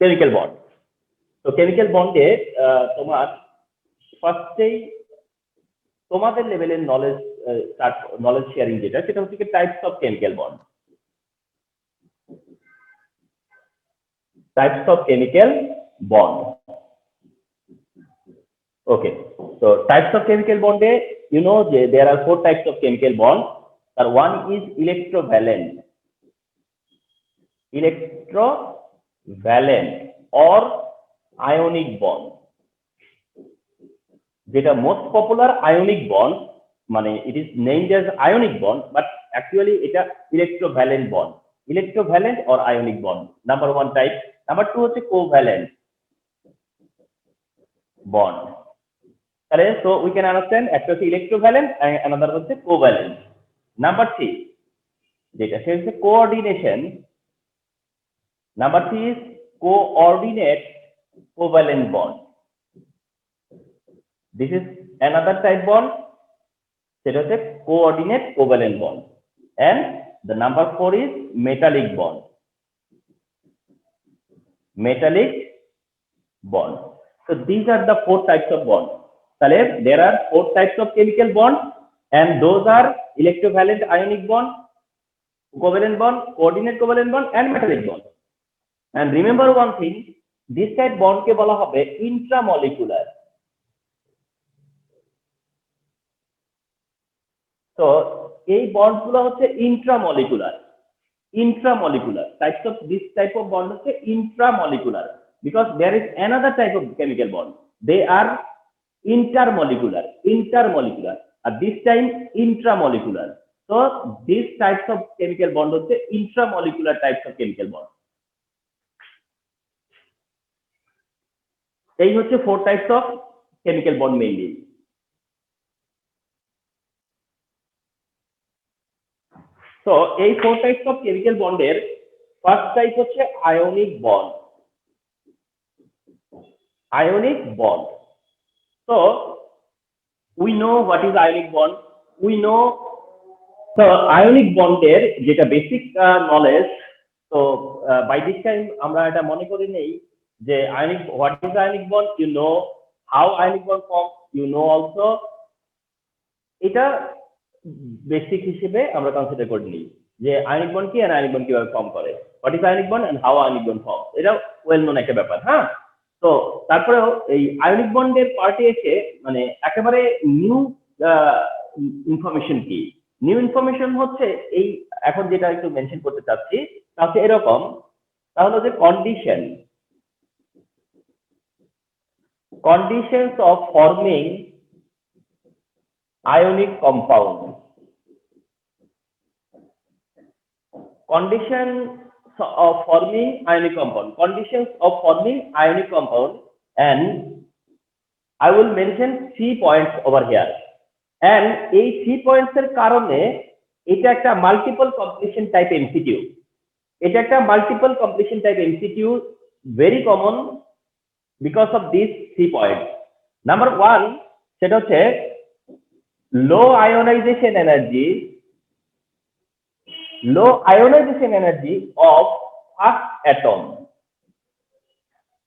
Chemical bond. তো chemical বন্ডে তোমার ফার্স্টেই তোমাদের লেভেলের নলেজ শেয়ারিং যেটা, সেটা হচ্ছে types of chemical bond. Types of chemical bond. Okay, so types of chemical bond, you know there are 4 types of chemical bond. One is electrovalent or ionic bond. যেটা most popular ionic bond, মানে it is named as ionic bond, but actually এটা electrovalent bond. Electrovalent or ionic bond, number 1 type. Number 2 হচ্ছে covalent bond. তাহলে so we can understand একটা হচ্ছে electrovalent and another হচ্ছে covalent. Number 3 যেটা সেটা হচ্ছে coordination. Number 3 is coordinate covalent bond. This is another type bond, সেটা হচ্ছে coordinate covalent bond. And the number 4 is metallic bond. So these are the 4 types of bond. তাহলে there are 4 types of chemical bond, and those are electrovalent ionic bond, covalent bond, coordinate covalent bond, and metallic bond. And remember one thing, this type bond কে বলা হবে intramolecular. So এই bond গুলো হচ্ছে intramolecular types of this type of bond হচ্ছে intramolecular, because there is another type of chemical bond, they are intermolecular, and this time intramolecular. So these types of chemical bond হচ্ছে intramolecular types of chemical bond. এই হচ্ছে 4 types of chemical bond mainly. So এই 4 types of chemical bond এর first type হচ্ছে ionic bond. So we know what is ionic bond. We know so ionic bond এর যেটা basic knowledge. So by this time আমরা এটা মনে করে নেই যে what is ionic bond, you know how ionic bond form, you know also এটা basic হিসেবে আমরা কনসিডার করে নিই যে আয়নিক বন্ড কি আর আয়নিক বন্ড কিভাবে ফর্ম করে, what is ionic bond and how ionic bond form, এটা ওয়েল নোন একটা ব্যাপার। হ্যাঁ, তো তারপরেও এই আয়নিক বন্ডের পার্টে এসে মানে একেবারে নিউ ইনফরমেশন কি, নিউ ইনফরমেশন হচ্ছে এই এখন যেটা একটু মেনশন করতে চাচ্ছি তাহলে এরকম, তাহলে যে conditions of forming ionic compound. Conditions of forming ionic compound, and I will mention 3 points over here, and এই 3 points এর কারণে এটা একটা multiple completion type MCQ, very common because of these 3 points. Number 1 সেটা হচ্ছে low ionization energy of first atom.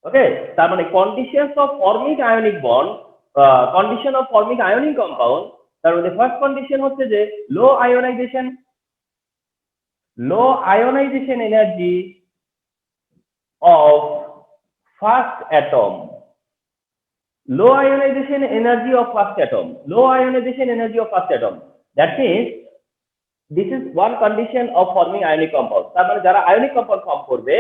Okay, তার মানে conditions of forming ionic bond, condition of forming ionic compound, তার মধ্যে ফার্স্ট কন্ডিশন হচ্ছে যে low ionization energy of first atom. Low ionization energy of first atom. That means this is one condition of forming ionic compound. তার মানে যারা ionic compound form করবে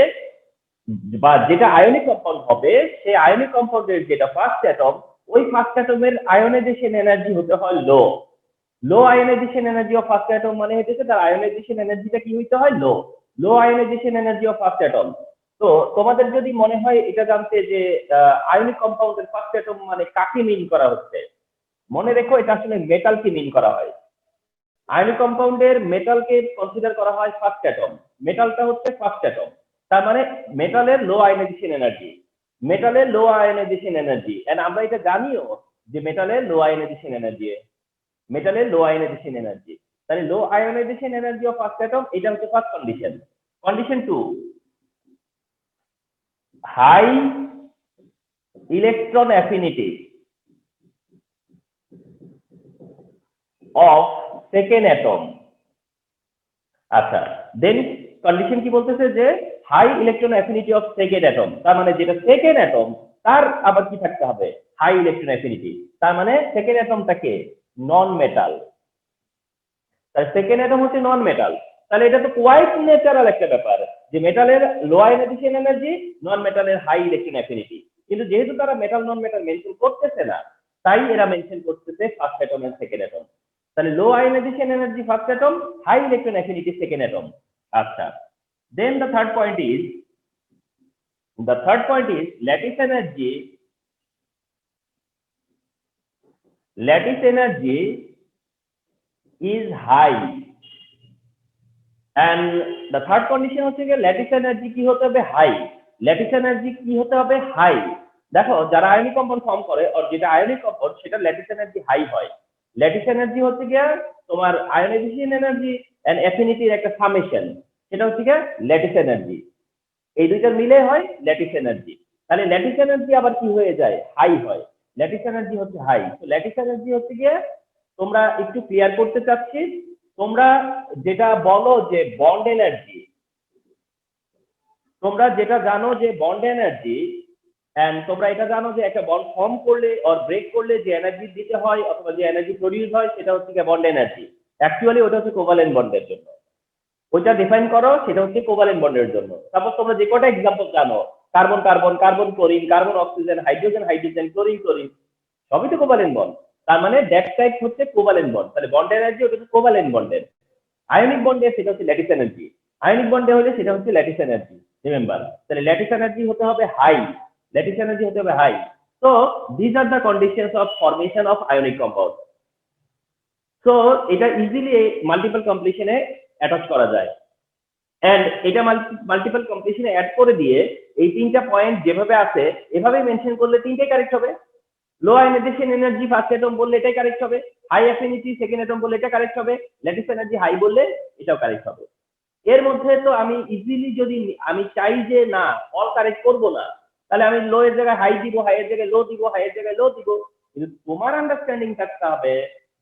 বা যেটা ionic compound হবে সেই ionic compound-এর যেটা ফার্স্ট অ্যাটম, ওই ফার্স্ট অ্যাটমের আয়োনাইজেশন এনার্জি হতে হয় low ionisation energy of first atom মানে হচ্ছে তার আয়োনাইজেশন এনার্জিটা কি হইতে হয় low ionisation energy of first atom. তো তোমাদের যদি মনে হয় এটা জানতে যে আয়নিক কম্পাউন্ডের ফার্স্ট অ্যাটম মানে কাকে মিন করা হচ্ছে, মনে রেখো এটা আসলে মেটালকে মিন করা হয়। আয়নিক কম্পাউন্ডের মেটালকে কনসিডার করা হয় ফার্স্ট অ্যাটম, মেটালটা হচ্ছে ফার্স্ট অ্যাটম, তার মানে মেটালের লো আয়োনাইজেশন এনার্জি, এন্ড আমরা এটা জানিও যে মেটালের লো আয়োনাইজেশন এনার্জি, তাহলে low ionisation energy of first atom, এটা হচ্ছে first condition. Condition 2, high electron affinity of second atom. আচ্ছা, দেন কন্ডিশন কি বলতেছে যে high electron affinity of second atom, তার মানে যেটা সেকেন্ড অ্যাটম তার আবার কি থাকতে হবে, হাই ইলেকট্রন অ্যাফিনিটি। তার মানে সেকেন্ড অ্যাটমটাকে নন মেটাল, তাহলে সেকেন্ড অ্যাটম হচ্ছে নন মেটাল। তাহলে এটা তো কোয়াইট ন্যাচারাল একটা ব্যাপার যে মেটালের লো আয়নাইজেশন এনার্জি, নন মেটালের হাই ইলেকট্রন অ্যাফিনিটি। কিন্তু যেহেতু তারা মেটাল নন মেটাল মেনশন করতেছে না, তাই এরা মেনশন করতেছে first atom and second atom. তাহলে low ionisation energy first atom, high electron affinity second atom. আচ্ছা, then the third point is lattice energy is high, and the third condition হচ্ছে যে lattice energy কি হতে হবে, high. Lattice energy কি হতে হবে, হাই। দেখো যারা আয়নিক কম্পাউন্ড ফর্ম করে আর যেটা আয়নিক কম্পাউন্ড সেটা ল্যাটিস এনার্জি হাই হয়। ল্যাটিস এনার্জি হচ্ছে গিয়ে তোমার আয়নাইজেশন এনার্জি এন্ড অ্যাফিনিটির একটা সামেশন, সেটা হচ্ছে গিয়ে ল্যাটিস এনার্জি। এই দুইটার মিলে হয় ল্যাটিস এনার্জি। তাহলে ল্যাটিস এনার্জি আবার কি হয়ে যায়, হাই হয়। ল্যাটিস এনার্জি হচ্ছে হাই। তো ল্যাটিস এনার্জি হচ্ছে গিয়ে তোমরা একটু ক্লিয়ার করতে চাচ্ছি, তোমরা যেটা বলো যে বন্ড এনার্জি, তোমরা যেটা জানো যে বন্ড এনার্জি, এন্ড তোমরা এটা জানো যে একটা বন্ড ফর্ম করলে অর ব্রেক করলে যে এনার্জি দিতে হয় অথবা যে এনার্জি প্রডিউস হয় সেটা হচ্ছে কি বন্ড এনার্জি। অ্যাকচুয়ালি ওটা হচ্ছে কোভালেন্ট বন্ডের জন্য, ওইটা ডিফাইন করো, সেটা হচ্ছে কোভালেন্ট বন্ডের জন্য। তারপর তোমরা যে কটা এক্সাম্পল জানো, carbon carbon, carbon chlorine, carbon oxygen, hydrogen hydrogen, chlorine chlorine, সবই তো কোভালেন্ট বন্ড। তার মানে দ্যাট টাইপ হচ্ছে কোভালেন্ট বন্ড। তাহলে বন্ড এনার্জি ওটা হচ্ছে কোভালেন্ট বন্ডের। আয়নিক বন্ডে সেটা হচ্ছে ল্যাটিস এনার্জি, আয়নিক বন্ডে হলে সেটা হচ্ছে ল্যাটিস এনার্জি। রিমেম্বার, তাহলে ল্যাটিস এনার্জি হতে হবে হাই, ল্যাটিস এনার্জি হতে হবে high. So this are the conditions of formation of ionic compound. সো এটা ইজিলি মাল্টিপল কমপ্লিশনে অ্যাটাচ করা যায়। এন্ড এটা মাল্টিপল কমপ্লিশনে অ্যাড করে দিয়ে এই তিনটা পয়েন্ট যেভাবে আছে এভাবে মেনশন করলে তিনটাই কারেক্ট হবে। লো আয়নাইজেশন এনার্জি ফার্স্ট অ্যাটম বললে এটাই কারেক্ট হবে, হাই অ্যাফিনিটি সেকেন্ড অ্যাটম বললে এটা কারেক্ট হবে, ল্যাটিস এনার্জি হাই বললে এটাও কারেক্ট হবে। এর মধ্যে তো আমি ইজিলি যদি আমি চাই যে না অল কারেক্ট করব না, তাহলে আমি লো এর জায়গায় হাই দিব, হাই এর জায়গায় লো দিব, হাই এর জায়গায় লো দিব। কিন্তু তোমার আন্ডারস্ট্যান্ডিং থাকতে হবে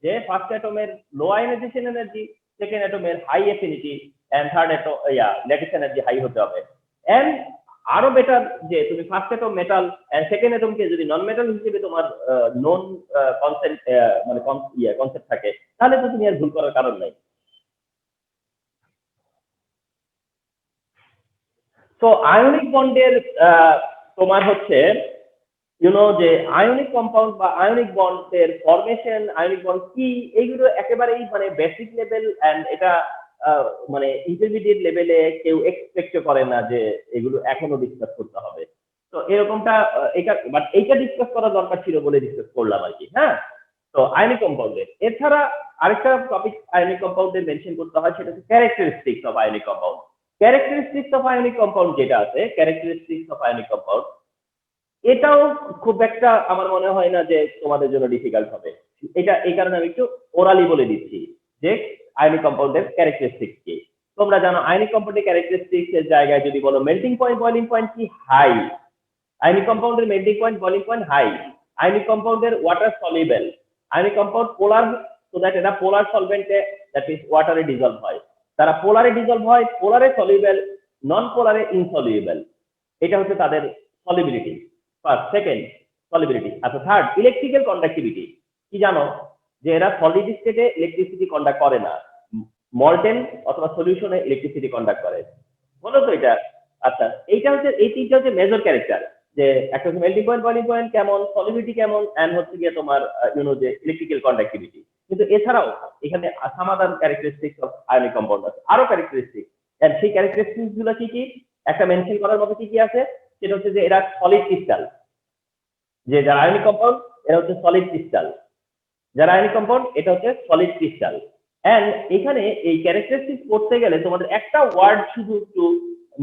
যে ফার্স্ট অ্যাটমের লো আয়নাইজেশন এনার্জি, সেকেন্ড অ্যাটমের high affinity, and third atom lattice energy high হতে হবে। এন্ড আরো বেটার যে তুমি first atom metal and second অ্যাটমকে যদি নন মেটাল হিসেবে তোমার নন কনসেপ্ট মানে কনসেপ্ট থাকে, তাহলে তো তুমি আর ভুল করার কারণ নাই। তো আয়নিক বন্ডের তোমার হচ্ছে যে আয়নিক কম্পাউন্ড বা আয়নিক বন্ডের ফরমেশন, আয়নিক বন্ড কি, এইগুলো একেবারেই মানে বেসিক লেভেল, এন্ড এটা মানে ইন্টারমিডিয়েট লেভেলে কেউ এক্সপেক্ট করে না যে এগুলো এখনো ডিসকাস করতে হবে। তো এরকমটা এটা বাট এইটা ডিসকাস করা দরকার ছিল বলে ডিসকাস করলাম আর কি। হ্যাঁ, তো আয়নিক কম্পাউন্ডের এছাড়া আরেকটা টপিক আয়নিক কম্পাউন্ডের মেনশন করতে হয়, সেটা হচ্ছে characteristics of ionic compound. Characteristics of ionic compound যেটা আছে, ক্যারেক্টারিস্টিক্স অফ আয়নিক কম্পাউন্ড, এটাও খুব একটা আমার মনে হয় না যে তোমাদের জন্য ডিফিকাল্ট হবে। এটা এই কারণে আমি একটু ওরালি বলে দিচ্ছি যে আয়নিক কম্পাউন্ডের ক্যারেক্টারিস্টিক্স কি। তোমরা জানো আয়নিক কম্পাউন্ডের ক্যারেক্টারিস্টিক্স এর জায়গায় যদি বলো মেল্টিং পয়েন্ট, বয়লিং পয়েন্ট কি, হাই। আয়নিক কম্পাউন্ডের melting point, boiling point high. Ionic কম্পাউন্ডের water soluble, ionic compound polar, so that এটা পোলার সলভেন্টে দ্যাট ইজ ওয়াটারে ডিজলভ হয়। তারা পোলারে ডিজলভ হয়, পোলারে সলিউবল, নন পোলারে ইনসলিউবল। এটা হচ্ছে তাদের সলিবিলিটি। First, second solubility. আচ্ছা, থার্ড ইলেকট্রিক্যাল কন্ডাক্টিভিটি। কি জানো যে এরা সলিড স্টেটে ইলেকট্রিসিটি কন্ডাক্ট করে না, মল্টেন অথবা সলিউশনে ইলেকট্রিসিটি কন্ডাক্ট করে, বলো তো এটা। আচ্ছা, এইটা হচ্ছে এই তিনটা হচ্ছে মেজর ক্যারেক্টার, যে একটা হচ্ছে মেল্টিং পয়েন্ট, বয়লিং পয়েন্ট কেমন, সলিবিলিটি কেমন, এন্ড হচ্ছে গিয়ে তোমার যে ইলেকট্রিক্যাল কন্ডাক্টিভিটি। কিন্তু এছাড়াও এখানে সাম আদার ক্যারেক্টারিস্টিক্স অফ আয়নিক কম্পাউন্ড আছে, আরো ক্যারেক্টারিস্টিক্স। এন্ড সেই ক্যারেক্টারিস্টিক্স গুলো কি কি, একটা মেনশন করার মতো কি কি আছে, সেটা হচ্ছে যে এরা সলিড ক্রিস্টাল। যে যারা আয়নিক কম্পাউন্ড এরা হচ্ছে সলিড ক্রিস্টাল, যারা আয়নিক কম্পাউন্ড এটা হচ্ছে সলিড ক্রিস্টাল। এন্ড এখানে এই ক্যারেক্টারিস্টিক্স পড়তে গেলে তোমাদের একটা ওয়ার্ড শুধু একটু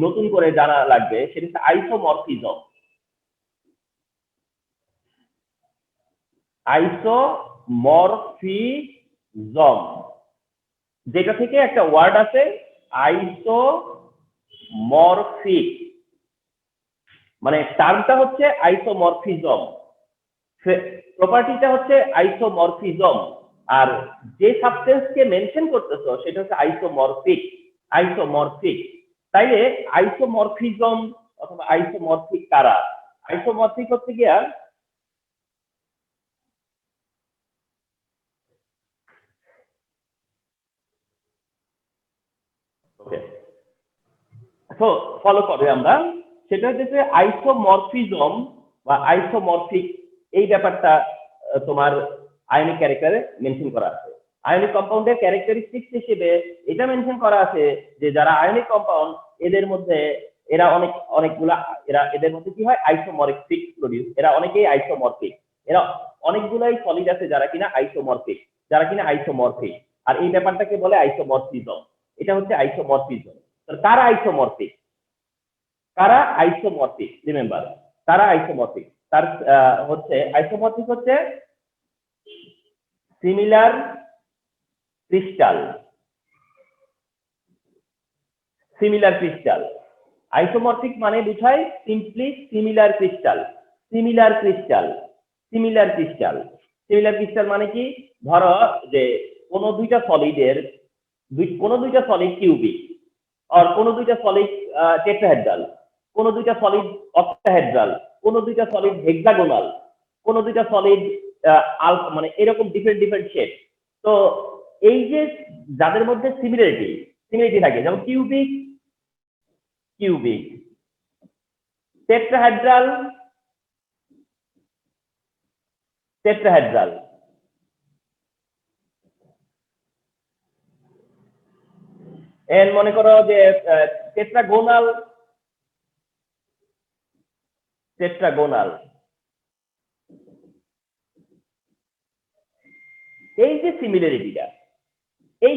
নতুন করে জানা লাগবে, সেটা হচ্ছে আইসোমরফিজম। আইসোমরফিজম, যেটা থেকে একটা ওয়ার্ড আছে আইসোমরফিক। মানে টার্মটা হচ্ছে আইসোমরফিজম, প্রপার্টিটা হচ্ছে আইসোমরফিজম, আর যে সাবস্টেন্সকে মেনশন করতেছো সেটা হচ্ছে আইসোমরফিক। আইসোমরফিক তাইলে আইসোমরফিজম অথবা আইসোমরফিক কারা? আইসোমরফিক হচ্ছে গিয়া ওকে, তো ফলো করবে আমরা, সেটা হচ্ছে যে আইসোমরফিজম বা আইসোমরফিক এই ব্যাপারটা তোমার আয়নিক ক্যারেক্টারে মেনশন করা আছে। আয়নিক কম্পাউন্ডের ক্যারেক্টারিস্টিক্স হিসেবে এটা মেনশন করা আছে যে যারা আয়নিক কম্পাউন্ড এদের মধ্যে এরা অনেকগুলা এদের মধ্যে কি হয় আইসোমরফিক প্রডিউস, এরা অনেকেই আইসোমরফিক, এরা অনেকগুলাই সলিড আছে যারা কিনা আইসোমরফিক, আর এই ব্যাপারটাকে বলে আইসোমরফিজম। এটা হচ্ছে আইসোমরফিজম। কারা আইসোমরফিক? রিমেম্বার কারা আইসোমরফিক? তার হচ্ছে আইসোমরফিক হচ্ছে সিমিলার ক্রিস্টাল। আইসোমরফিক মানে বুঝায় সিম্পলি সিমিলার ক্রিস্টাল। মানে কি? ধরো যে কোনো দুইটা সলিড কিউবিক, আর কোনো দুইটা সলিড টেট্রাহেড্রাল, কোনো দুইটা সলিড অক্টাহেড্রাল, কোনো দুইটা সলিড হেক্সাগোনাল, কোনো দুইটা সলিড মানে এরকম ডিফারেন্ট শেপ। তো এই যে যাদের মধ্যে সিমিলারিটি থাকে, যেমন কিউবিক, টেট্রাহেড্রাল, এর মনে করো যে টেট্রাগোনাল, এই যে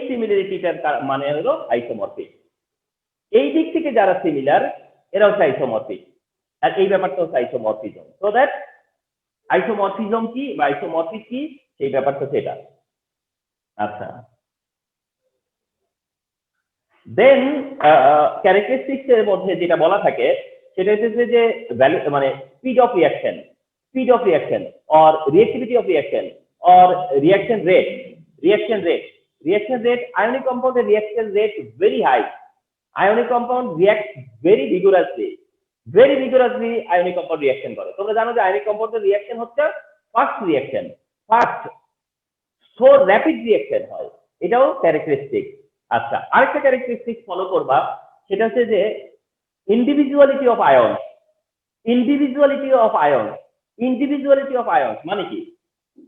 সিমিলারিটিটার মানে হলো আইসোমরফিক। এই দিক থেকে যারা সিমিলার এরা হচ্ছে আইসোমরফিক, আর এই ব্যাপারটা হচ্ছে আইসোমরফিজম। সো দ্যাট আইসোমরফিজম কি বা আইসোমরফিক কি সেই ব্যাপারটা সেটা। আচ্ছা, দেন ক্যারেক্টারিস্টিক্স এর মধ্যে যেটা বলা থাকে সেটা হচ্ছে যে মানে speed of reaction or reactivity of reaction or reaction rate. Ionic কম্পাউন্ডের reaction rate very high. Ionic compound react very vigorously ionic compound reaction করে। তোমরা জানো যে আয়নিক কম্পাউন্ডের রিয়াকশন হচ্ছে ফাস্ট সো র্যাপিড রিয়াকশন হয়, এটাও ক্যারেক্টারিস্টিক। আচ্ছা, আরেকটা ক্যারেক্টারিস্টিক ফলো করবা, সেটা হচ্ছে যে ইন্ডিভিজুয়ালিটি অফ আয়ন মানে কি?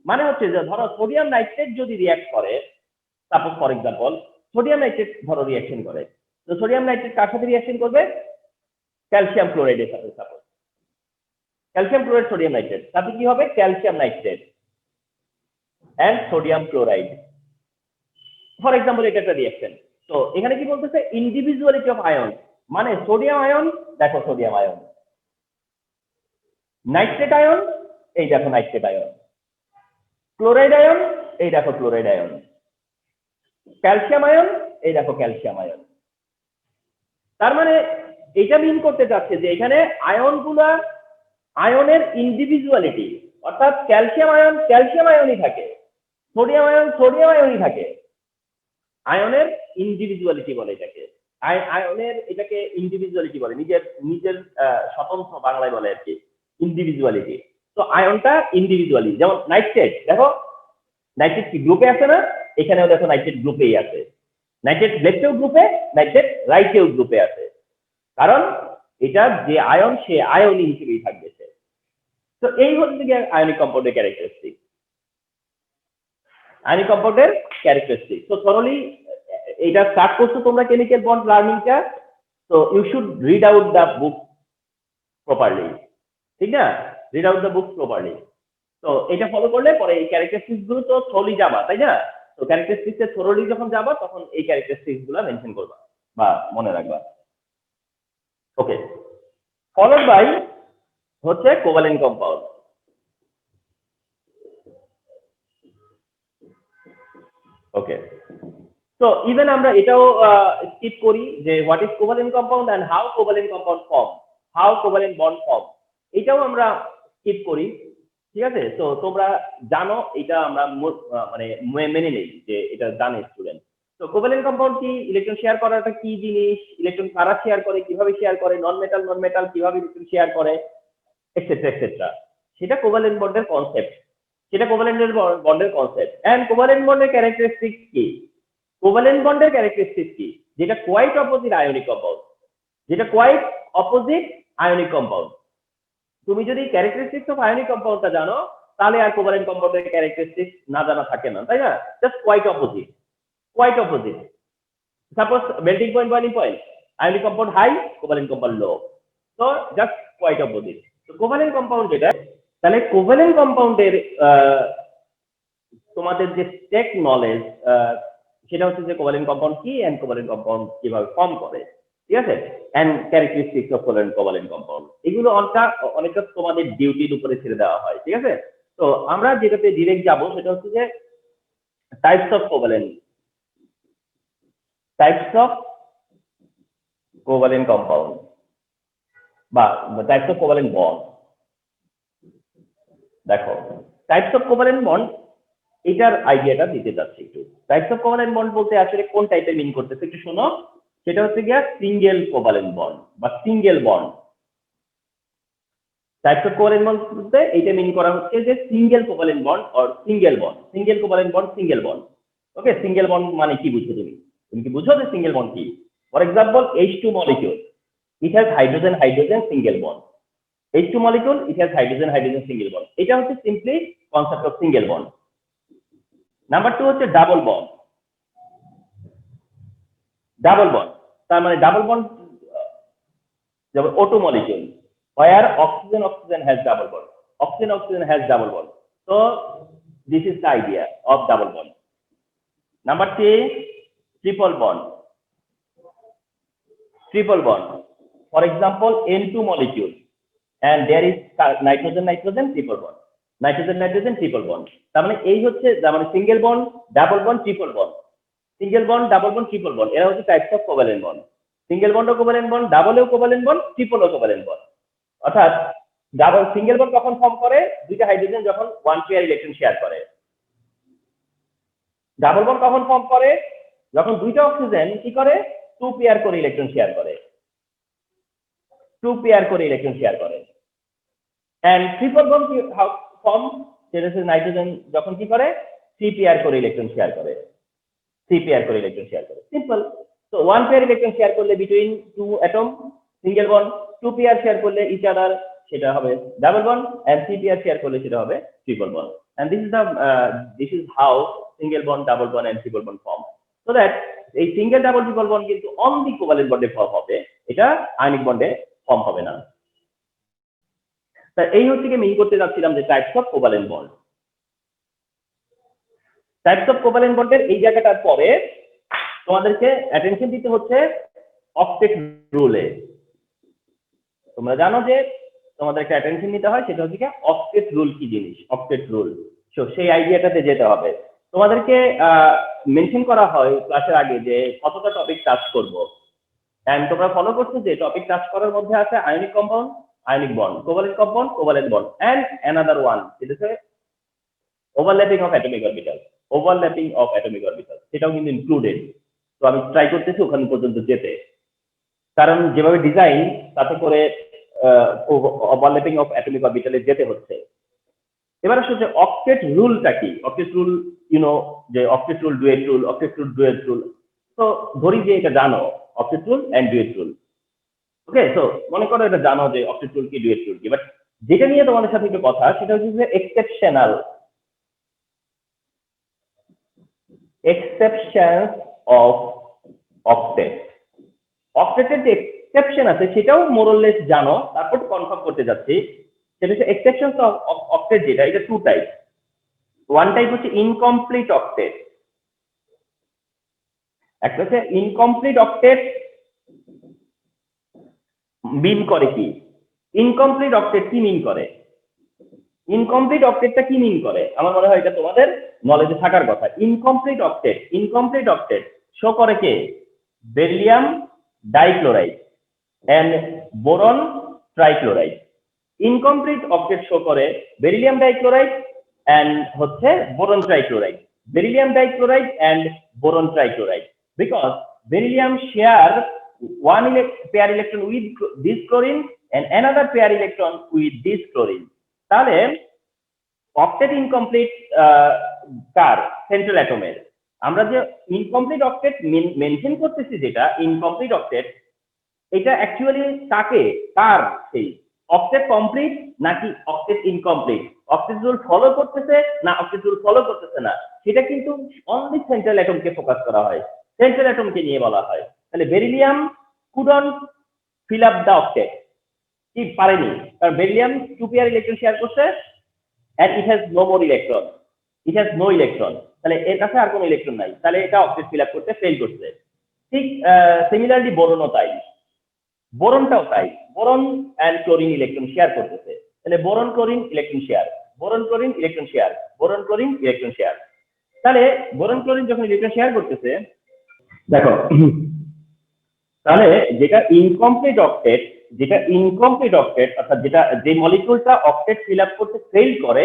মানে হচ্ছে যে ধরো সোডিয়াম নাইট্রেট যদি রিয়াক্ট করে, suppose for example sodium nitrate ধরো রিয়াকশন করে, তো সোডিয়াম নাইট্রেট কার সাথে রিয়াকশন করবে? ক্যালসিয়াম ক্লোরাইডের সাথে। Suppose calcium chloride sodium nitrate, তাতে কি হবে? Calcium nitrate and sodium chloride, for example এটা একটা রিয়াকশন। তো এখানে কি বলতেছে? ইন্ডিভিজুয়ালিটি অফ আয়ন, মানে সোডিয়াম আয়ন, দেখো সোডিয়াম আয়ন, নাইট্রেট আয়ন, এই দেখো নাইট্রেট আয়ন, ক্লোরাইড আয়ন, এই দেখো ক্লোরাইড আয়ন, ক্যালসিয়াম আয়ন, এই দেখো ক্যালসিয়াম আয়ন। তার মানে এটা মিন করতে চাচ্ছে যে এখানে আয়নের ইন্ডিভিজুয়ালিটি, অর্থাৎ ক্যালসিয়াম আয়নই থাকে, সোডিয়াম আয়নই থাকে। আয়নের ইন্ডিভিজুয়ালিটি বলে এটাকে, এটাকে ইন্ডিভিজুয়ালিটি বলে, নিজের স্বতন্ত্র বাংলায় বলে আর কি ইন্ডিভিজুয়ালিটি। তো আয়নটা ইন্ডিভিজুয়ালি, যেমন নাইট্রেট, দেখো নাইট্রেট কি গ্রুপে আছে না? এখানেও দেখো নাইট্রেট গ্রুপেই আছে, নাইট্রেট লেফটেও গ্রুপে, নাইট্রেট রাইটেও গ্রুপে আছে, কারণ এটা যে আয়ন সে আয়নি হিসেবেই থাকবে সে। তো এই হচ্ছে গিয়ে আয়নিক কম্পাউন্ডের ক্যারেক্টারিস্টিক। তো থরলি এটা স্টার্ট করছো তোমরা কেমিক্যাল বন্ড লার্নিংটা, তো you should read out the book properly, ঠিক না? Read out the book properly. তো এটা ফলো করলে পরে এই ক্যারেক্টারিস্টিক্স গুলো তো থ্রোলি যাবা, তাই না? তো ক্যারেক্টারিস্টিক্স এর থ্রোলি যখন যাবা তখন এই ক্যারেক্টারিস্টিক্স গুলো মেনশন করবা বা মনে রাখবা। ওকে, ফলোড বাই হচ্ছে কোভালেন্ট কম্পাউন্ড। ওকে, তো ইভেন আমরা এটাও স্কিপ করি যে what is covalent compound and how covalent compound form. How covalent bond form, এটাও আমরা স্কিপ করি, ঠিক আছে? তো তোমরা জানো, এটা আমরা মানে মেনে নেই যে এটা জানে স্টুডেন্ট। তো কোভালেন্ট কম্পাউন্ড কি, ইলেকট্রন শেয়ার করাটা কি জিনিস, ইলেকট্রন কারা শেয়ার করে, কিভাবে শেয়ার করে, নন মেটাল কিভাবে ইলেকট্রন শেয়ার করে, এক্সেট্রা এক্সেট্রা, সেটা কোভালেন্ট বন্ডের কনসেপ্ট, সেটা কোভালেন্ট বন্ডের কনসেপ্ট। এন্ড কোভালেন্ট বন্ডের ক্যারেক্টারিস্টিক্স কি, কোভালেন্ট বন্ডের ক্যারেক্টারিস্টিক্স কি, যেটা কোয়াইট অপোজিট আয়নিক কম্পাউন্ড, যেটা কোয়াইট অপোজিট আয়নিক কম্পাউন্ড। তুমি যদি ক্যারেক্টারিস্টিক্স অফ আয়নিক কম্পাউন্ডটা জানো, তাহলে আর কোভালেন্ট কম্পাউন্ডের ক্যারেক্টারিস্টিক্স না জানা থাকে না, তাই না? Just quite opposite, quite opposite. Suppose melting point, boiling point, ionic compound high, covalent compound low, তো জাস্ট কোয়াইট অপোজিট। তো কোভালেন্ট কম্পাউন্ড যেটা, তাহলে কোভালেন্ট কম্পাউন্ডের তোমাদের যে টেক নলেজ, সেটা হচ্ছে যে কোভালেন্ট কম্পাউন্ড কি এন্ড কোভালেন্ট কম্পাউন্ড কিভাবে ফর্ম করে, ঠিক আছে? And characteristics of covalent compound, এগুলো অনেকটা তোমাদের ডিউটির উপরে ছেড়ে দেওয়া হয়, ঠিক আছে? তো আমরা যেটাতে ডিরেক্ট যাব সেটা হচ্ছে যে টাইপস অফ কোভালেন্ট কম্পাউন্ড বা টাইপস অফ কোভালেন্ট বন্ড। দেখো, টাইপস অফ কোভালেন্ট বন্ড, এটার আইডিয়াটা দিতে যাচ্ছি একটু। টাইপস অফ কোভালেন্ট বন্ড বলতে আসলে কোন টাইপের মিন করতেছে একটু শোনো। সেটা হচ্ছে গিয়া সিঙ্গেল কোভালেন্ট বন্ড বা single bond. Types of covalent bond বলতে এইটা মিন করা হচ্ছে যে single covalent bond or single bond, single covalent bond, single bond. Okay, single bond মানে কি বুঝছো তুমি? তুমি কি বুঝো যে সিঙ্গেল বন্ড কি? For example, H2 molecule, it has hydrogen hydrogen single bond. H2 molecule, it has hydrogen hydrogen single bond. এটা হচ্ছে simply concept of single bond. Number 2 হচ্ছে ডাবল বন্ড। ডাবল বন্ড তার মানে ডাবল বন্ড, যেমন O2 molecule, where oxygen has double bond, oxygen has double bond. So this is the idea of double bond. Number 3, triple bond. Triple bond, for example, N2 molecule, and there is nitrogen triple bond, nitrogen triple bond. তার মানে এই হচ্ছে, তার মানে single bond, double bond, triple bond, single bond, double bond, triple bond, এরা হচ্ছে types of covalent bond. Single বন্ডও covalent bond, ডাবলও covalent bond, ট্রিপলও covalent bond. অর্থাৎ ডাবল সিঙ্গেল বন্ড কখন ফর্ম করে? দুইটা হাইড্রোজেন যখন ওয়ান পেয়ার ইলেকট্রন শেয়ার করে। Double bond কখন ফর্ম করে? যখন দুইটা অক্সিজেন কি করে? টু পেয়ার করে ইলেকট্রন শেয়ার করে, টু পেয়ার করে ইলেকট্রন শেয়ার করে। এন্ড ট্রিপল বন্ড কি ফর্ম? সেটা হচ্ছে নাইট্রোজেন যখন কি করে? থ্রি পেয়ার করে ইলেকট্রন শেয়ার করে, থ্রি পেয়ার করে ইলেকট্রন শেয়ার করে। সিম্পল। তো ওয়ান পেয়ার ইলেকট্রন শেয়ার করলে between two atom, single bond. Two pair share করলে ইচ আদার, সেটা হবে double bond. And three pair share করলে সেটা হবে triple bond. And this is how single bond, double bond and triple bond form. So that এই single, double, triple bond কিন্তু only covalent বন্ডে form হবে, এটা আয়নিক বন্ডে ফর্ম হবে না। তা এই হচ্ছে কি মিন করতে যাচ্ছিলাম যে types of covalent bond. Types of covalent বন্ডের এই জায়গাটার পরে তোমাদেরকে অ্যাটেনশন দিতে হচ্ছে অক্টেট রুলে। তোমরা জানো যে তোমাদের একটা অ্যাটেনশন নিতে হয়, সেটা হচ্ছে কি অক্টেট রুল কি জিনিস, অক্টেট রুল। সো সেই আইডিয়াটাতে যেতে হবে। তোমাদেরকে মেনশন করা হয় ক্লাসের আগে যে কতটা টপিক টাচ করব, এন্ড তোমরা ফলো করছো যে টপিক টাচ করার মধ্যে আছে ionic compound, ionic bond, covalent compound, covalent bond, and another one, সেটা হচ্ছে overlapping of atomic orbital, overlapping of atomic orbital, সেটাও কিন্তু ইনক্লুডেড। তো আমি ট্রাই করতেছি ওখান পর্যন্ত যেতে, কারণ যেভাবে ডিজাইন তাতে করে ওভারল্যাপিং অফ অ্যাটমিক অরবিটালে যেতে হচ্ছে। এবার আসলে অক্টেট রুলটা কি? অক্টেট রুল, ইউনো যে octet rule, duet rule, octet rule, duet rule. তো ধরি যে এটা জানো, octet rule and duet rule. Okay, তো মনে করো এটা জানো যে অক্টেট রুল কি, ডুয়েট রুল কি, বাট যেটা নিয়ে তোমাদের সাথে একটু কথা, সেটা হচ্ছে যে এক্সেপশনাল, exceptions of octet. অক্টেটের যে এক্সেপশন আছে সেটাও মোরলেস জানো, তারপর কনফার্ম করতে যাচ্ছি। সেটা হচ্ছে এক্সেপশনস অফ অক্টেট, যেটা এটা টু টাইপ। ওয়ান টাইপ হচ্ছে ইনকমপ্লিট অক্টেট, একটা হচ্ছে ইনকমপ্লিট অক্টেট। মিন করে কি? ইনকমপ্লিট অক্টেট কি মিন করে? ইনকমপ্লিট অক্টেটটা কি মিন করে? আমার মনে হয় এটা তোমাদের নলেজে থাকার কথা। ইনকমপ্লিট অক্টেট শো করে কে? Beryllium dichloride and boron trichloride. Incomplete octet show করে বেরিলিয়াম ডাইক্লোরাইড এন্ড হচ্ছে boron trichloride, beryllium dichloride and boron trichloride, because beryllium share one pair electron with this chlorine and another pair electron with this chlorine. তাহলে octet incomplete কার central অ্যাটমের, আমরা যে incomplete octet mention করতেছি যেটা incomplete octet, এটা actually কাকে কার সেই octet complete নাকি octet incomplete, octet rule follow করতেছে না অক্টেট রুল ফলো করতেছে না, সেটা কিন্তু অনলি সেন্ট্রাল অ্যাটমকে ফোকাস করা হয়, সেন্ট্রাল অ্যাটমকে নিয়ে বলা হয়। তাহলে beryllium couldn't fill up the octet, কি পারেনি, কারণ বেরিলিয়াম 2 পেয়ার ইলেকট্রন শেয়ার করছে and it has no more electron, it has no electron, তাহলে এর কাছে আর কোনো ইলেকট্রন নাই, তাহলে এটা অক্টেট ফিল আপ করতে ফেল করছে। ঠিক সিমিলারলি বোরনও তাই, বোরনটাও তাই, boron and chlorine electron share করতেছে, তাহলে boron chlorine electron share, boron chlorine electron share, boron chlorine electron share. তাহলে বোরন ক্লোরিন যখন ইলেকট্রন শেয়ার করতেছে, দেখো তাহলে যেটা ইনকমপ্লিট অক্টেট, অর্থাৎ যেটা যে মলিকিউলটা অক্টেট ফিল আপ করতে ফেল করে,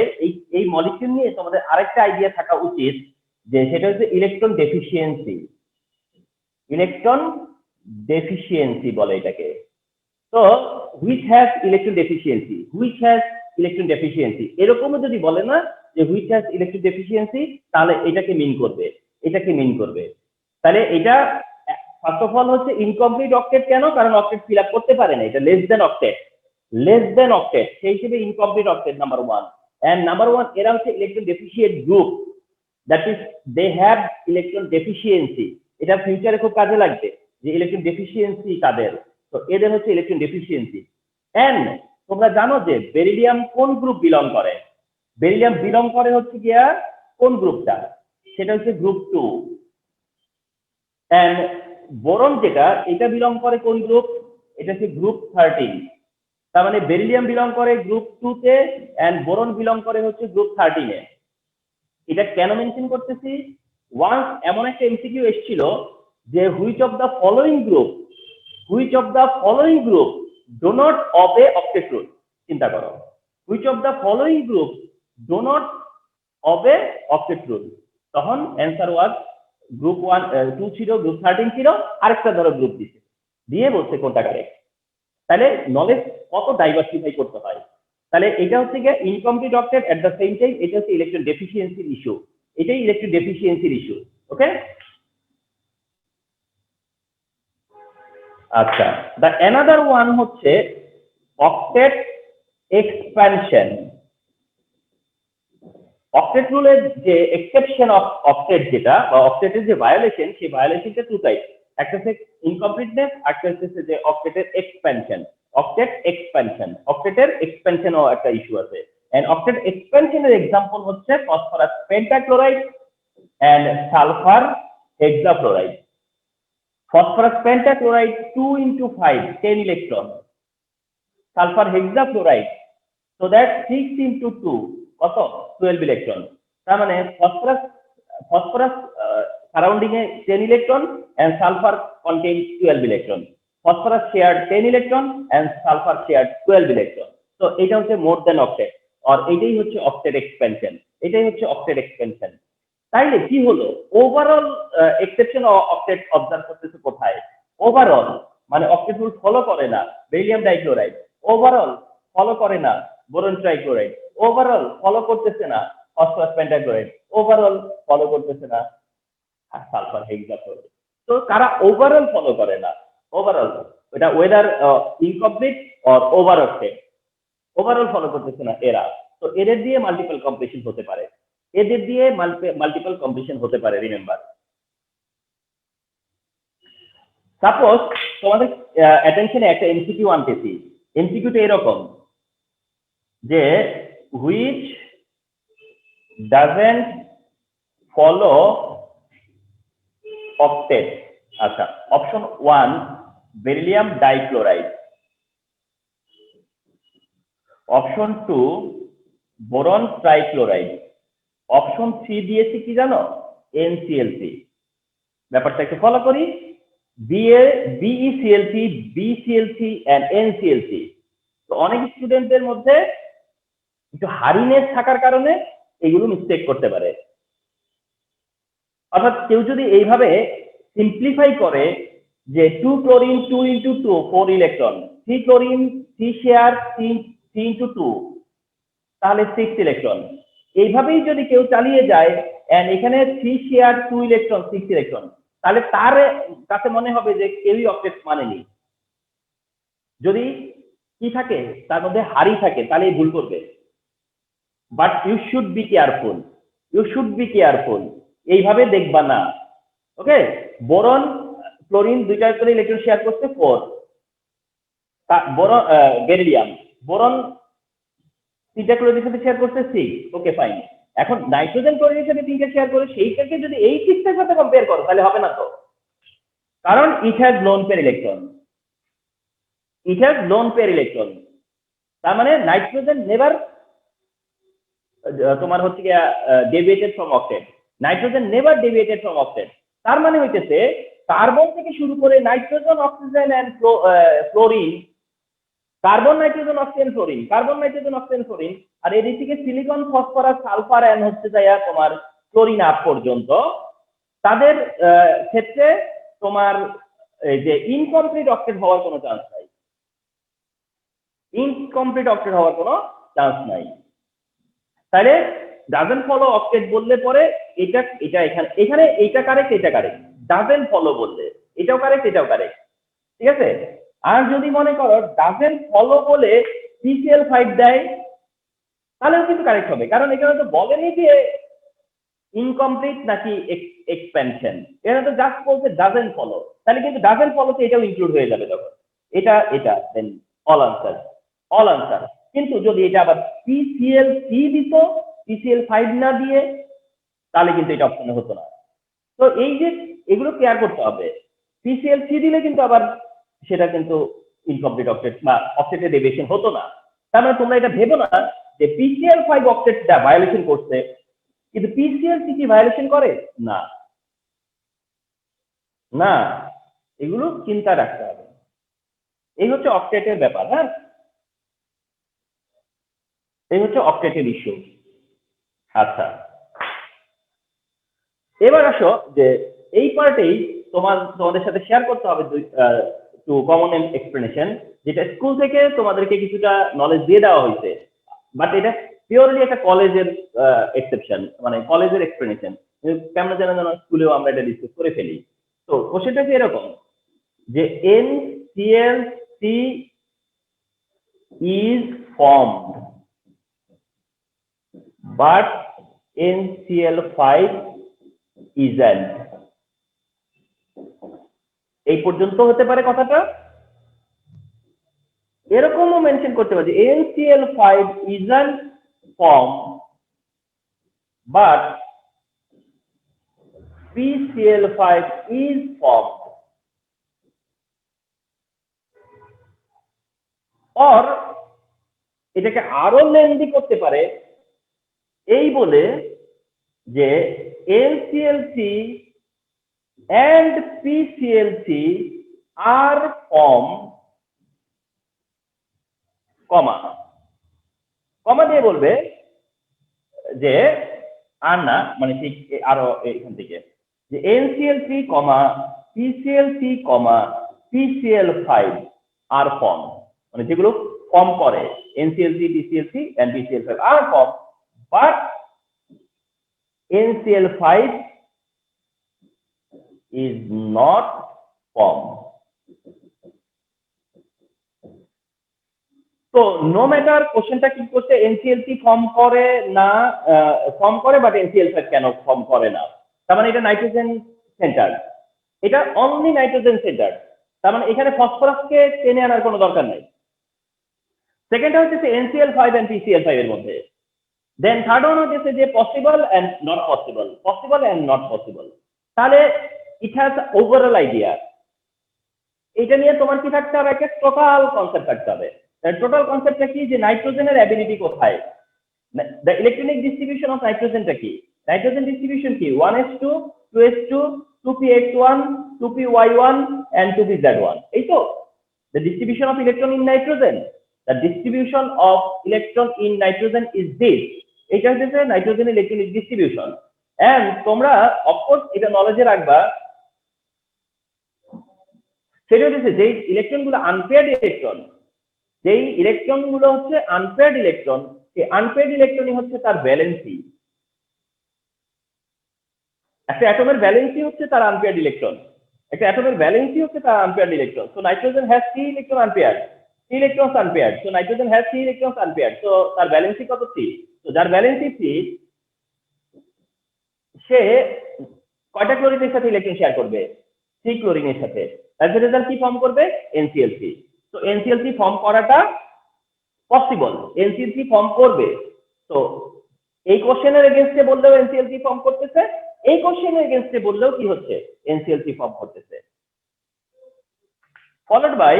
এই মলিকিউল নিয়ে তোমাদের আরেকটা আইডিয়া থাকা উচিত, যে সেটা হচ্ছে ইলেকট্রন ডেফিসিয়েন্সি, ইলেকট্রন ডেফিসিয়েন্সি বলে এটাকে। তো which has electron deficiency, which has electron deficiency, এরকমও যদি বলে না যে হুইচ হ্যাজ ইলেকট্রন ডেফিসিয়েন্সি, তাহলে এটাকে মিন করবে, এটাকে মিন করবে। তাহলে এটা ফার্স্ট অফ অল হচ্ছে ইনকমপ্লিট অক্টেট, কেন, কারণ অক্টেট ফিল আপ করতে পারে না, এটা less than octet, less than octet, সেই হিসেবে incomplete octet number 1। And number 1 এরা হচ্ছে electron deficient group, that is they have electron deficiency. এটা ফিউচারে খুব কাজে লাগবে যে ইলেকট্রন ডেফিসিয়েন্সি কাদের, তো এদের হচ্ছে ইলেকট্রন ডেফিসিয়েন্সি। এন্ড তোমরা জানো যে বেরিলিয়াম কোন গ্রুপ বিলং করে, বেরিলিয়াম বিলং করে হচ্ছে গিয়া কোন গ্রুপটা, সেটা হচ্ছে গ্রুপ 2। এন্ড বোরন যেটা, এটা বিলং করে কোন গ্রুপ, এটা হচ্ছে গ্রুপ 13। তার মানে বেরিলিয়াম বিলং করে গ্রুপ 2 তে এন্ড বোরন বিলং করে হচ্ছে গ্রুপ 13 এ। এটা কেন মেনশন করতেছি, ওয়ান্স এমন একটা এমসিকিউ এসেছিল যে which of the following group, which of the following group do not obey octet rule. চিন্তা করো, which of the following group do not obey octet rule, তখন অ্যান্সার ওয়াজ গ্রুপ 2 ছিল, group 13 ছিল, আরেকটা ধরো গ্রুপ দিছে, দিয়ে বলছে কোনটা কারেক্ট। তাহলে নলেজ কত ডাইভার্সিফাই করতে হয়। তাহলে এটা হচ্ছে গিয়ে incomplete octet, at the same time এটা হচ্ছে ইলেকট্রন ডেফিসিয়েন্সির ইস্যু, এটাই ইলেকট্রন ডেফিসিয়েন্সির ইস্যু। ওকে, আচ্ছা, দ্য অ্যানাদার ওয়ান হচ্ছে অক্টেট এক্সপ্যানশন। অক্টেট রুলের যে এক্সেপশন অফ অক্টেট, যেটা বা অক্টেটের যে ভায়োলেশন, সেই ভায়োলেশনটা 2 টাইপ, একটা হচ্ছে ইনকমপ্লিটনেস, একটা হচ্ছে যে অক্টেটের এক্সপ্যানশন। অক্টেট এক্সপ্যানশন, অক্টেটের এক্সপ্যানশনও একটা ইস্যু আছে। এন্ড অক্টেট এক্সপ্যানশনের এক্সাম্পল হচ্ছে phosphorus pentachloride and sulphur hexafluoride. Phosphorus pentachloride 2 into 5 10 electron, sulphur hexafluoride so that 6 into 2 কত 12 ইলেকট্রন। তার মানে ফসফরাস সারাউন্ডিং এ 10 electron and sulphur contain 12 electron, phosphorus share 10 electron and sulphur share 12 electron. তো এটা হচ্ছে মোর দেন octet, আর এটাই হচ্ছে অক্টেট এক্সপেনশন, এটাই হচ্ছে অক্টেট এক্সপেনশন। তাইলে কি হলো, ওভারঅল এক্সেপশন অক্টেট অবজার্ভ করতেছে কোথায়, ওভারঅল মানে অক্টেট রুল ফলো করে না বেরিলিয়াম ডাইক্লোরাইড, ওভারঅল ফলো করে না বোরন ট্রাইক্লোরাইড, ওভারঅল ফলো করতেছে না ফসফরাস পেন্টাক্লোরাইড, ওভারঅল ফলো করতেছে না সালফার হেক্সাফ্লোরাইড। তো কারা ওভারঅল ফলো করে না, ওভারঅল এটা weather incomplete or over octet, overall follow করতেছে না এরা। তো এদের দিয়ে মাল্টিপল কমপ্লিশন হতে পারে, এদের দিয়ে মাল্টিপল কমপ্লিশন হতে পারে। রিমেম্বার, সাপোজ তোমাদের অ্যাটেনশনে একটা এমসিকিউ আনতেছি, এমসিকিউটা এরকম যে হুইচ ডাজেন্ট ফলো অক্টেট। আচ্ছা, option 1 beryllium dichloride, option 2 boron trichloride, option 3 দিয়েছি কি জানো, এনসিএলসি। ব্যাপারটা একটু ফলো করি, BeClC, BClC and NClC, তো অনেক স্টুডেন্টদের মধ্যে একটু হারিনেস থাকার কারণে এগুলো মিস্টেক করতে পারে। অর্থাৎ কেউ যদি এইভাবে সিম্পলিফাই করে যে 2 chlorine 2 into 2 4 electron, 3 chlorine 3 share 3 into 2 তাহলে 6 ইলেকট্রন, এইভাবেই যদি কেউ চালিয়ে যায় এন্ড এখানে 3 শেয়ার 2 ইলেকট্রন 6 ইলেকট্রন, তাহলে তার কাছে মনে হবে যে কেউই অক্টেট মানেনি। যদি কি থাকে তার মধ্যে হারি থাকে তাহলে ভুল করবে। But you should be careful, এইভাবে দেখবা না। ওকে, বোরন ক্লোরিন দুইটা করে ইলেকট্রন শেয়ার করছে 4, বোরন বেরিলিয়াম বোরন তিনটা ক্লোরিনের সাথে শেয়ার করছে 6, ওকে ফাইন। এখন নাইট্রোজেন ক্লোরিনের সাথে তিনটা শেয়ার করে সেইটাকে যদি এই 6 এর সাথে কম্পেয়ার করো তাহলে হবে না তো, কারণ it has lone pair electron, তার মানে নাইট্রোজেন নেভার তোমার হচ্ছে গিয়া ডেভিয়েটেড ফ্রম অক্টেট, তার মানে হইতেছে কার্বন থেকে শুরু করে nitrogen oxygen and fluorine, carbon nitrogen oxygen fluorine, আর এদিক থেকে সিলিকন ফসফরাস সালফার এন্ড হচ্ছে যাইয়া তোমার ক্লোরিন আপ পর্যন্ত, তাদের ক্ষেত্রে তোমার যে ইনকমপ্লিট অক্টেট হওয়ার কোনো চান্স নাই, তাহলে ডাজন্ট ফলো অক্টেট বললে পরে এটা এখানে এটা কারেক্ট, ডাজন্ট ফলো বললে এটাও কারেক্ট, ঠিক আছে। আর যদি মনে করো ডাজন্ট ফলো বলে PCl5 দেয় তাহলেও কিন্তু কারেক্ট হবে, কারণ এখানে তো বলেনি যে ইনকমপ্লিট নাকি এক্সপেনশন, এখানে তো জাস্ট বলছে ডাজন্ট ফলো, তাহলে কিন্তু ডাজন্ট ফলোতে এটাও ইনক্লুড হয়ে যাবে তখন, এটা দেন অল আনসার। কিন্তু যদি এটা আবার PCl3 দিত, PCl5 না দিয়ে, তাহলে কিন্তু এটা অপশনে হতো না। তো এই যে এগুলো কেয়ার করতে হবে, PCl3 দিলে কিন্তু আবার সেটা কিন্তু ইনকমপ্লিট অক্টেট বা অক্টেটে ডেভিয়েশন হতো না। তার মানে তোমরা এটা ভেবো না যে PCl5 অক্টেটটা ভায়োলেশন করছে, কিন্তু PCl3 কি ভায়োলেশন করে না, এগুলো চিন্তা রাখতে হবে। এই হচ্ছে অক্টেটের ব্যাপার। হ্যাঁ, এই হচ্ছে অক্টেটের ইস্যু। আচ্ছা, এবার আসো যে এই পার্টেই তোমাদের সাথে শেয়ার করতে হবে টু কমন এক্সপ্লেনেশন, যেটা স্কুল থেকে তোমাদেরকে কিছুটা নলেজ দিয়ে দেওয়া হয়েছে, বাট এটা পিওরলি একটা কলেজের এক্সেপশন, মানে কলেজের এক্সপ্লেনেশন। কেমন যেন স্কুলেও আমরা এটা ডিসকাস করে ফেলি। তো কোশ্চেনটা কি এরকম যে NCl3 is formed but NCl5 isn't, এই পর্যন্ত হতে পারে কথাটা। এরকমও মেনশন করতে পারে যে NCl5 isn't formed but PCl5 is formed, or এটাকে আরো লেন্দি করতে পারে এই বলে যে NCl3 and PCl3 are formed, কমা দিয়ে বলবে যে আর না, মানে ঠিক আরো এখান থেকে যে NCl3, PCl3, PCl5 are formed, মানে যেগুলো ফর্ম করে NCl3, PCl3 and PCl5 are formed but NCl5 is not formed. তো নো ম্যাটার কোশ্চেনটা কি করছে, NCl3 ফর্ম করে না, ফর্ম করে বাট NCl5 কেন ফর্ম করে না, তার মানে এটা নাইট্রোজেন সেন্টার, এটা অনলি নাইট্রোজেন সেন্টার, তার মানে এখানে ফসফরাসকে টেনে আনার কোনো দরকার নাই। সেকেন্ডটা হচ্ছে NCl5 and PCl5 এর মধ্যে। দেন থার্ড ওয়ান হচ্ছে যে পসিবল এন্ড নট পসিবল, তাহলে ইট হ্যাজ ওভারঅল আইডিয়া, এটা নিয়ে তোমার কি থাকতে হবে, একটা টোটাল কনসেপ্ট থাকতে হবে। টোটাল কনসেপ্টটা কি, যে নাইট্রোজেনের অ্যাবিলিটি কোথায়, দ্য ইলেকট্রনিক ডিস্ট্রিবিউশন অফ নাইট্রোজেনটা কি, নাইট্রোজেন ডিস্ট্রিবিউশন কি 1s2 2s2 2p81 2py1 and 2pz1, এই তো the distribution of electron in nitrogen. The distribution of electron in nitrogen is this. এটা হচ্ছে নাইট্রোজেন ইলেকট্রনিক ডিস্ট্রিবিউশন। এন্ড তোমরা of course এটা নলেজে রাখবা, সেটা হচ্ছে যে ইলেকট্রন গুলো আনপেয়ার্ড ইলেকট্রন, যেই ইলেকট্রন গুলো হচ্ছে আনপেয়ার্ড ইলেকট্রন, এই আনপেয়ার্ড ইলেকট্রনই হচ্ছে তার ভ্যালেন্সি। একটা অ্যাটমের ভ্যালেন্সি হচ্ছে তার আনপেয়ার্ড ইলেকট্রন, একটা অ্যাটমের ভ্যালেন্সি হচ্ছে তার unpaired electron. So nitrogen has 3 electron unpaired, 3 electrons unpaired. So nitrogen has 3 electrons unpaired, so তার ভ্যালেন্সি কত? 3। তো যার ভ্যালেন্সি 3, সে কয়টা ক্লোরিনের সাথে ইলেকট্রন শেয়ার করবে? 3 ক্লোরিনের সাথে। তার রেজাল্ট কি ফর্ম করবে? NCl3। তো NCl3 ফর্ম করাটা পসিবল, NCl3 ফর্ম করবে। তো এই কোশ্চেনের এগেইনস্টে বললেও NCl3 ফর্ম করতেছে, এই কোশ্চেনের এগেইনস্টে বললেও কি হচ্ছে? NCl3 ফর্ম করতেছে। ফলোড বাই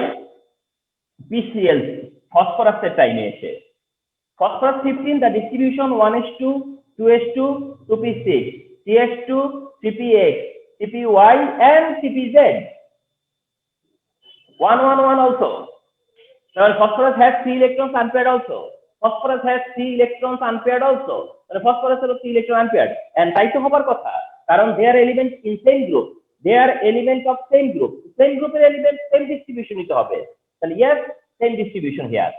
PCl3, ফসফরাসের টাইমে এসে phosphorus 15, the distribution 1s2, 2s2, 2p6, cs2, cpx, cpy and cpz, 1 1 1 also. Now phosphorus has 3 electrons unpaired also, phosphorus has 3 electrons unpaired also, phosphorus has 3 electron unpaired, and তাই তো হবার কথা, কারণ they are elements in same group, they are elements of same group এর element same distribution নিতে হবে। তাহলে yes, same distribution here।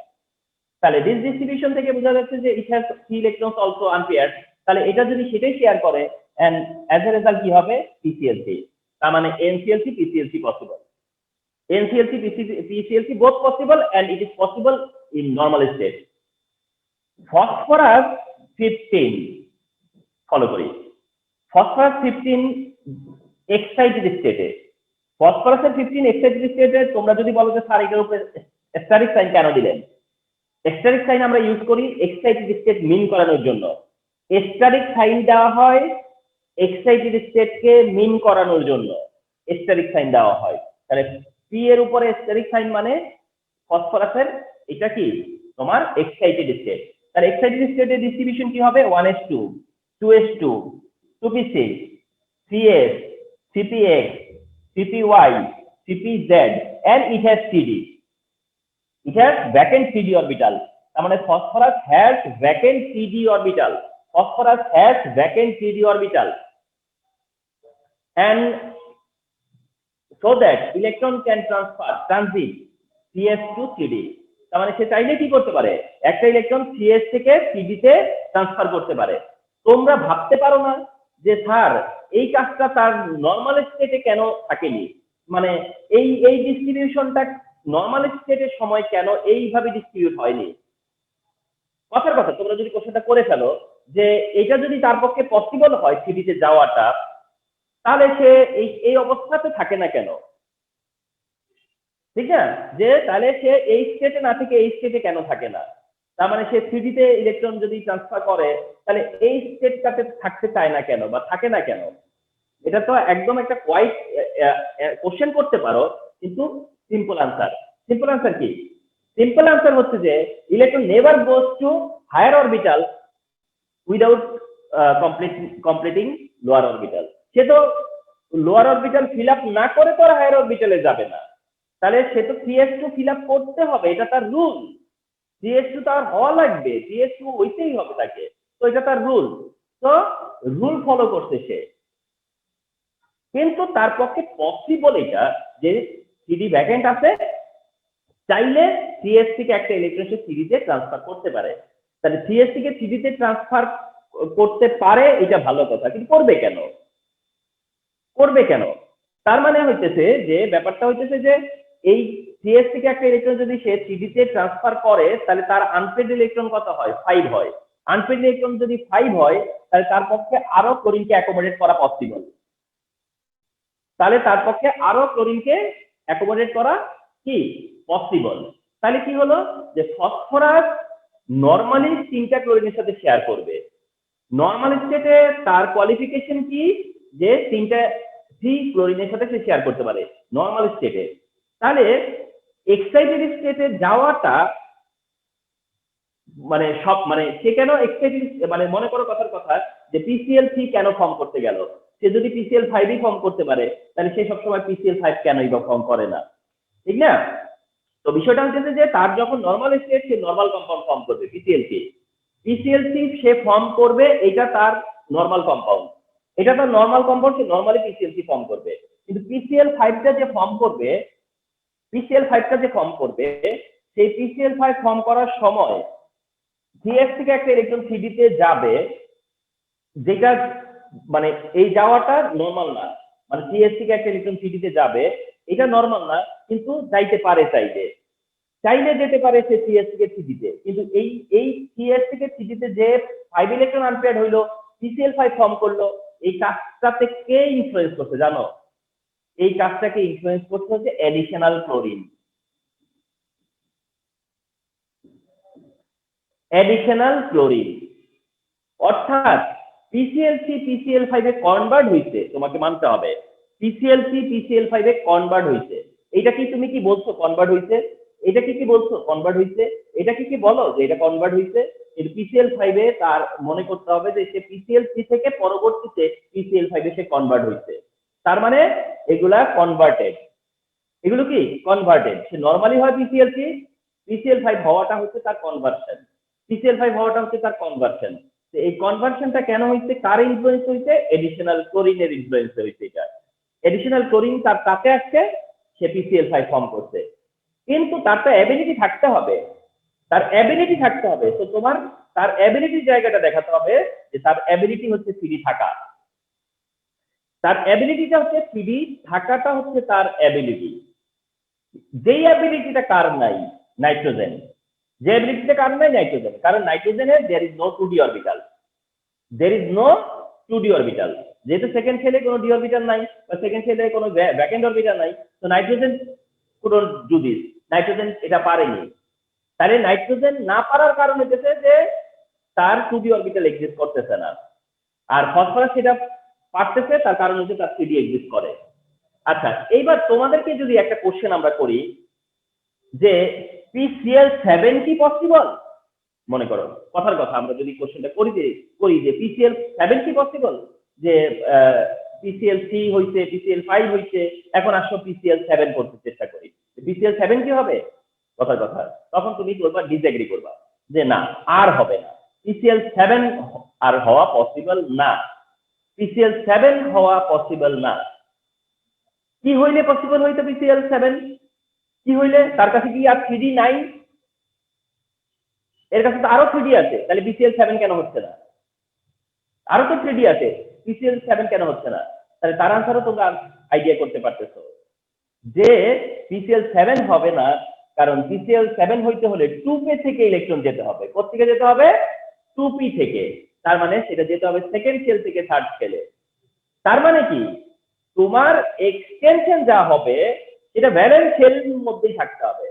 তাহলে দিস ডিস্ট্রিবিউশন থেকে বোঝা যাচ্ছে যে it has 3 electrons also unpaired. তাহলে এটা যদি সেটাই শেয়ার করে, এন্ড অ্যাজ এ রেজাল্ট কি হবে? PCl3। তার মানে NCl3 PCl3 possible, NCl3 PCl3 both possible and it is possible in normal state. phosphorus 15 follow করি, phosphorus 15 এক্সাইটেড স্টেটে, ফসফরাসের 15 এক্সাইটেড স্টেটে তোমরা যদি বলো যে স্যার এটার উপরে স্ট্যাটিক সাইন কেন দিলেন? স্ট্যাটিক সাইন আমরা ইউজ করি এক্সাইটেড স্টেট মিন করানোর জন্য। স্ট্যাটিক সাইন দেওয়া হয় এক্সাইটেড স্টেটকে মিন করানোর জন্য, স্ট্যাটিক সাইন দেওয়া হয়। তাহলে পি এর উপরে স্ট্যাটিক সাইন মানে ফসফরাসের এটা কি তোমার এক্সাইটেড স্টেট। তাহলে এক্সাইটেড স্টেটের ডিস্ট্রিবিউশন কি হবে? 1s2, 2s2, 2p6, cs, cpx, cpy, cpz and it has cd, it has vacant cd orbital। তার মানে phosphorus has vacant cd orbital, phosphorus has vacant cd orbital, and so that electron can transit cs to cd। তার মানে সে চাইলে কি করতে পারে? একটা electron cs থেকে cd তে ট্রান্সফার করতে পারে। তোমরা ভাবতে পারো না যে স্যার এই কাজটা তার নরমাল স্টেটে কেন থাকেনি, মানে এই ডিস্ট্রিবিউশনটা নরমাল স্টেটের সময় কেন এইভাবে ডিস্ট্রিবিউট হয়নি? কথার কথা, তোমরা যদি কোশ্চেনটা করে ফেলো যে এটা যদি তার পক্ষে পসিবল হয় সিডিতে যাওয়াটা, তাহলে সে এই অবস্থাতে থাকে না কেন? ঠিক না? যে তাহলে সে এই স্টেটে না থেকে এই স্টেটে কেন থাকে না? তার মানে সে সিডিতে ইলেকট্রন যদি ট্রান্সফার করে তাহলে এই স্টেটটাতে থাকতে চায় না কেন বা থাকে না কেন? এটা তো একদম একটা কোয়াইট কোশ্চেন করতে পারো, কিন্তু সিম্পল আনসার কি? সিম্পল আনসার হচ্ছে যে electron never goes to higher orbital without completing lower orbital. সে তো লোয়ার অরবিটাল ফিল আপ না করে তো হায়ার অরবিটালে যাবে না, তাহলে সে তো CS2 ফিল আপ করতে হবে, এটা তার রুল। CS2 তার হওয়া লাগবে, CS2 হইতেই হবে তাকে, তো এটা তার রুল। তো রুল ফলো করছে সে, কিন্তু তার পক্ষে পসিবল এটা যে সিডি ভ্যাকেন্ট আছে, চাইলে সিএস থেকে একটা ইলেকট্রন সে সিডিতে ট্রান্সফার করতে পারে। তাহলে সিএস থেকে সিডিতে ট্রান্সফার করতে পারে, এটা ভালো কথা, কিন্তু করবে কেন? তার মানে হইতেছে যে ব্যাপারটা হইতেছে যে এই সিএস থেকে একটা ইলেকট্রন যদি সে সিডিতে ট্রান্সফার করে, তাহলে তার আনপেড ইলেকট্রন কত হয়? 5 হয়। আনপেড ইলেকট্রন যদি 5 হয়, তাহলে তার পক্ষে আরো ক্লোরিনকে অ্যাকোমোডেট করা পসিবল। তাহলে তার পক্ষে আরো ক্লোরিনকে অ্যাকোমোডেট করা কি পসিবল। তাহলে কি হলো যে ফসফরাস নরমালি 3টা ক্লোরিনের সাথে শেয়ার করবে। নরমাল স্টেটে তার কোয়ালিফিকেশন কি? যে 3 ক্লোরিনের সাথে সে শেয়ার করতে পারে নরমাল স্টেটে। তাহলে এক্সাইটেড স্টেটে যাওয়াটা মানে সব মানে সে কেন এক্সাইটেড, মানে মনে করো কথার কথা যে PCl3 কেন ফর্ম করতে গেল? সে যদি PCl5 ফর্ম করতে পারে, তাহলে সে সবসময় PCl5 কেনই বা ফর্ম করে না, ঠিক না? তো বিষয়টা হচ্ছে যে তার যখন নর্মাল স্টেট সে নর্মাল কম্পাউন্ড ফর্ম করবে পিসিএলসি, পিসিএলসি সে ফর্ম করবে, এটা তার নর্মাল কম্পাউন্ড, এটা তার নর্মাল কম্পাউন্ড, সে নর্মালি পিসিএলসি ফর্ম করবে। কিন্তু পিসিএল5টা যে ফর্ম করবে, পিসিএল5টা যে ফর্ম করবে, সেই পিসিএল5 ফর্ম করার সময় সিএস থেকে একটা ইলেকট্রন সিডিতে যাবে, যেটা মানে এই যাওয়াটা নর্মাল না, মানে সিএস থেকে একটা ইলেকট্রন সিডিতে যাবে, এটা নর্মাল না, কিন্তু যাইতে পারে, চাইলে চাইলে যেতে পারে সে সিএস থেকে সিডিতে। কিন্তু এই সিএস থেকে সিডিতে যে 5 ইলেকট্রন আনপেয়ার্ড হইলো, পিসিএল5 ফর্ম করলো, এই কাজটাতে কে ইনফ্লুয়েন্স করছে জানো? এই কাজটাকে ইনফ্লুয়েন্স করছে হচ্ছে অ্যাডিশনাল ক্লোরিন। অ্যাডিশনাল ক্লোরিন অর্থাৎ পিসিএলসি পিসিএল5 এ কনভার্ট হইছে, তোমাকে মানতে হবে পিসিএলসি পিসিএল5 এ কনভার্ট হইছে। এটা কি তুমি কি বলছো কনভার্ট হইছে? এটা কি বলছো কনভার্ট হইছে? এটা কি বলো যে এটা কনভার্ট হইছে? কিন্তু পিসিএল5 এ তার মনে করতে হবে যে সে পিসিএলসি থেকে পরবর্তীতে পিসিএল5 এ সে কনভার্ট হইছে, তার মানে এগুলা কনভার্টেড, এগুলো কি কনভার্টেড। সে নরমালি হয় পিসিএলসি, পিসিএল5 হওয়াটা হচ্ছে তার কনভার্সন, পিসিএল5 হওয়াটা হচ্ছে তার কনভার্সন। এই কনভার্সনটা কেন হইছে, কার ইনফ্লুয়েন্স হইছে? এডিশনাল ক্লোরিনের ইনফ্লুয়েন্স হইছে। এটা এডিশনাল ক্লোরিন তার কাছে আসছে, সে পিসিএল5 ফর্ম করছে। কিন্তু তার তো অ্যাবিলিটি থাকতে হবে, তার অ্যাবিলিটি থাকতে হবে। তো তোমার তার অ্যাবিলিটির জায়গাটা দেখাতে হবে যে তার অ্যাবিলিটি হচ্ছে সিডি থাকা, তার অ্যাবিলিটিটা হচ্ছে সিডি থাকাটা হচ্ছে তার অ্যাবিলিটি। যেই অ্যাবিলিটিটা কার নাই, নাইট্রোজেন, যে অ্যাবিলিটিটা কার নাই, নাইট্রোজেন। কারণ নাইট্রোজেনের there is no 2d orbital, there is no 2d orbital. যেহেতু সেকেন্ড শেলে কোনো ডি অরবিটাল নাই বা সেকেন্ড শেলে কোনো ব্যাকএন্ড অরবিটাল নাই, তো nitrogen couldn't do this, nitrogen এটা পারেনি। তাহলে নাইট্রোজেন না পারার কারণ হচ্ছে যে তার 2d অরবিটাল এক্সিস্ট করতেছে না, আর ফসফরাস সেটা পারতেছে, তার কারণ হচ্ছে তার 3d এক্সিস্ট করে। আচ্ছা, এইবার তোমাদেরকে যদি একটা কোশ্চেন আমরা করি যে পিসিএল7 কি পসিবল, মনে করো কথার কথা, আমরা যদি কোশ্চেনটা করি যে পিসিএল7 কি পসিবল, যে পিসিএল3 হইছে, পিসিএল5 হইছে, এখন আসো পিসিএল7 করতে চেষ্টা করি, পিসিএল7 কি হবে? কথার কথা, তখন তুমি বলবা, ডিসএগ্রি করবা যে না, আর হবে না, পিসিএল7 আর হওয়া পসিবল না, পিসিএল7 হওয়া পসিবল না। কি হইলে পসিবল হইতো পিসিএল7? কি হইলে? তার কাছে কি আর 3D নাই? এর কাছে তো আরো 3D আছে, তাহলে পিসিএল7 কেন হচ্ছে না? আরো তো 3D আছে, পিসিএল7 কেন হচ্ছে না? তাহলে তার আনসারও তোমরা আইডিয়া করতে পারতেছো যে পিসিএল7 হবে না, কারণ পিসিএল7 হইতে হলে 2p থেকে ইলেকট্রন যেতে হবে। কোথেকে যেতে হবে? 2p থেকে। তার মানে সেটা যেতে হবে সেকেন্ড শেল থেকে থার্ড শেলে। তার মানে কি, তোমার এক্সটেনশন যা হবে সেটা ভ্যালেন্স শেলের মধ্যেই থাকতে হবে,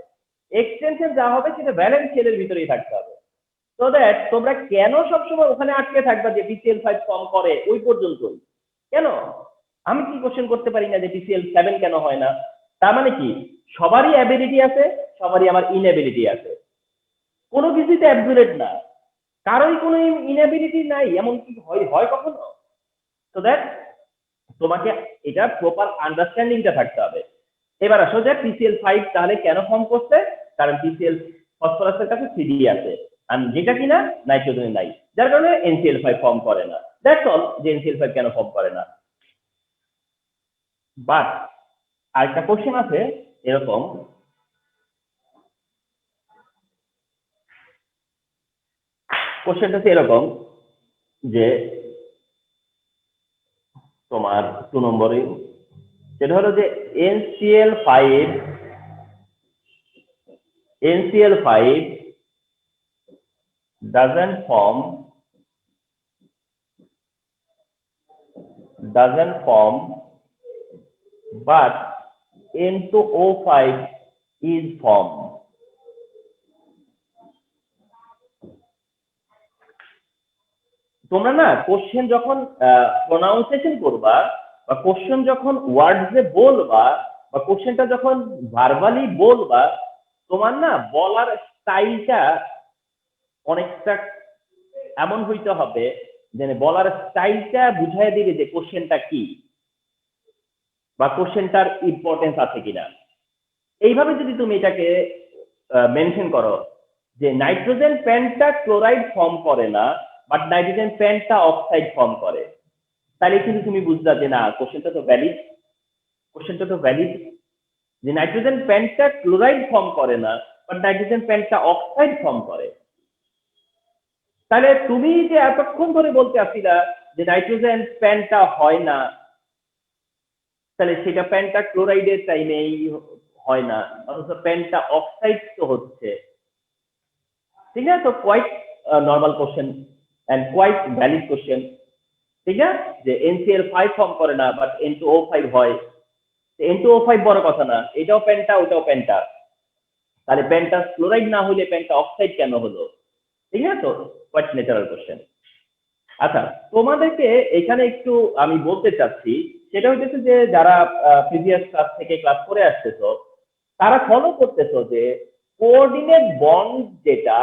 এক্সটেনশন যা হবে সেটা ভ্যালেন্স শেলের ভিতরেই থাকতে হবে। সো দ্যাট তোমরা কেন সবসময় ওখানে আটকে থাকবা যে পিসিএল5 ফর্ম করে ওই পর্যন্তই? কেন? আমি কি কোশ্চেন করতে পারি না যে পিসিএল7 কেন হয় না? তার মানে কি, সবারই অ্যাবিলিটি আছে, সবারই আমার ইনএবিলিটি আছে, কোনো কিছুতে অ্যাবসুলেট না, কারোই কোনো ইনএবিলিটি নাই, এমন কি হয় কখনো? সো দ্যাট তোমাকে এটা প্রপার আন্ডারস্ট্যান্ডিংটা থাকতে হবে। এবার আসো যে পিসিএল5 তাহলে কেন ফর্ম করছে? কারণ পিসিএল ফসফরাসের কাছে 3D আছে, আর যেটা কিনা নাইট্রোজেন নাই, যার কারণে NCl5 ফর্ম করে না। দ্যাটস অল, যে NCl5 কেন ফর্ম করে না। বাট আরেকটা কোশ্চেন আছে এরকম, কোশ্চেনটা হচ্ছে এরকম যে তোমার 2 নম্বরে, সেটা হলো যে NCl5 doesn't form but N2O5 is formed. তোমরা না কোশ্চেন যখন প্রোনাউন্সিয়েশন করবা বা কোশ্চেন যখন ওয়ার্ডসে বলবা বা কোশ্চেনটা যখন ভার্বালি বলবা, তোমার না বলার স্টাইলটা অনেকটা এমন হইতে হবে যে বলার স্টাইলটা বুঝাই দিবে যে কোশ্চেনটা কি বা কোশ্চেনটার ইম্পর্টেন্স আছে কিনা। এইভাবে যদি তুমি এটাকে মেনশন করো যে নাইট্রোজেন পেন্টা ক্লোরাইড ফর্ম করে না, but nitrogen penta oxide form করে। তাহলে কিন্তু তুমি বুঝলা যে না, কোশ্চেনটা তো ভ্যালিড, কোশ্চেনটা তো ভ্যালিড, যে নাইট্রোজেন পেন্টা ক্লোরাইড ফর্ম করে না, but nitrogen penta oxide form করে। তাহলে তুমি যে এতক্ষণ ধরে বলতে আসিলা যে নাইট্রোজেন পেন্টা হয় না, তাহলে সেটা পেন্টা ক্লোরাইডের টাইমেই হয় না, অথচ পেন্টা অক্সাইড তো হচ্ছে। ঠিক আছে, তো quite normal question and quite valid question. ঠিক আছে, যে NCl5 ফর্ম করে না, বাট N2O5 হয়। N2O5 বড় কথা না, এটাও পেন্টা ওটাও পেন্টা, তাহলে পেন্টা ক্লোরাইড না হলে পেন্টা অক্সাইড কেন হলো? ঠিক আছে, তো কোয়াইট ন্যাচারাল কোশ্চেন। আচ্ছা, তোমাদেরকে এখানে একটু আমি বলতে চাচ্ছি, সেটা হচ্ছে যে যারা প্রিভিয়াস ক্লাস থেকে ক্লাস করে আসতেছো, তারা ফলো করতেছো যে কোঅর্ডিনেট বন্ড, যেটা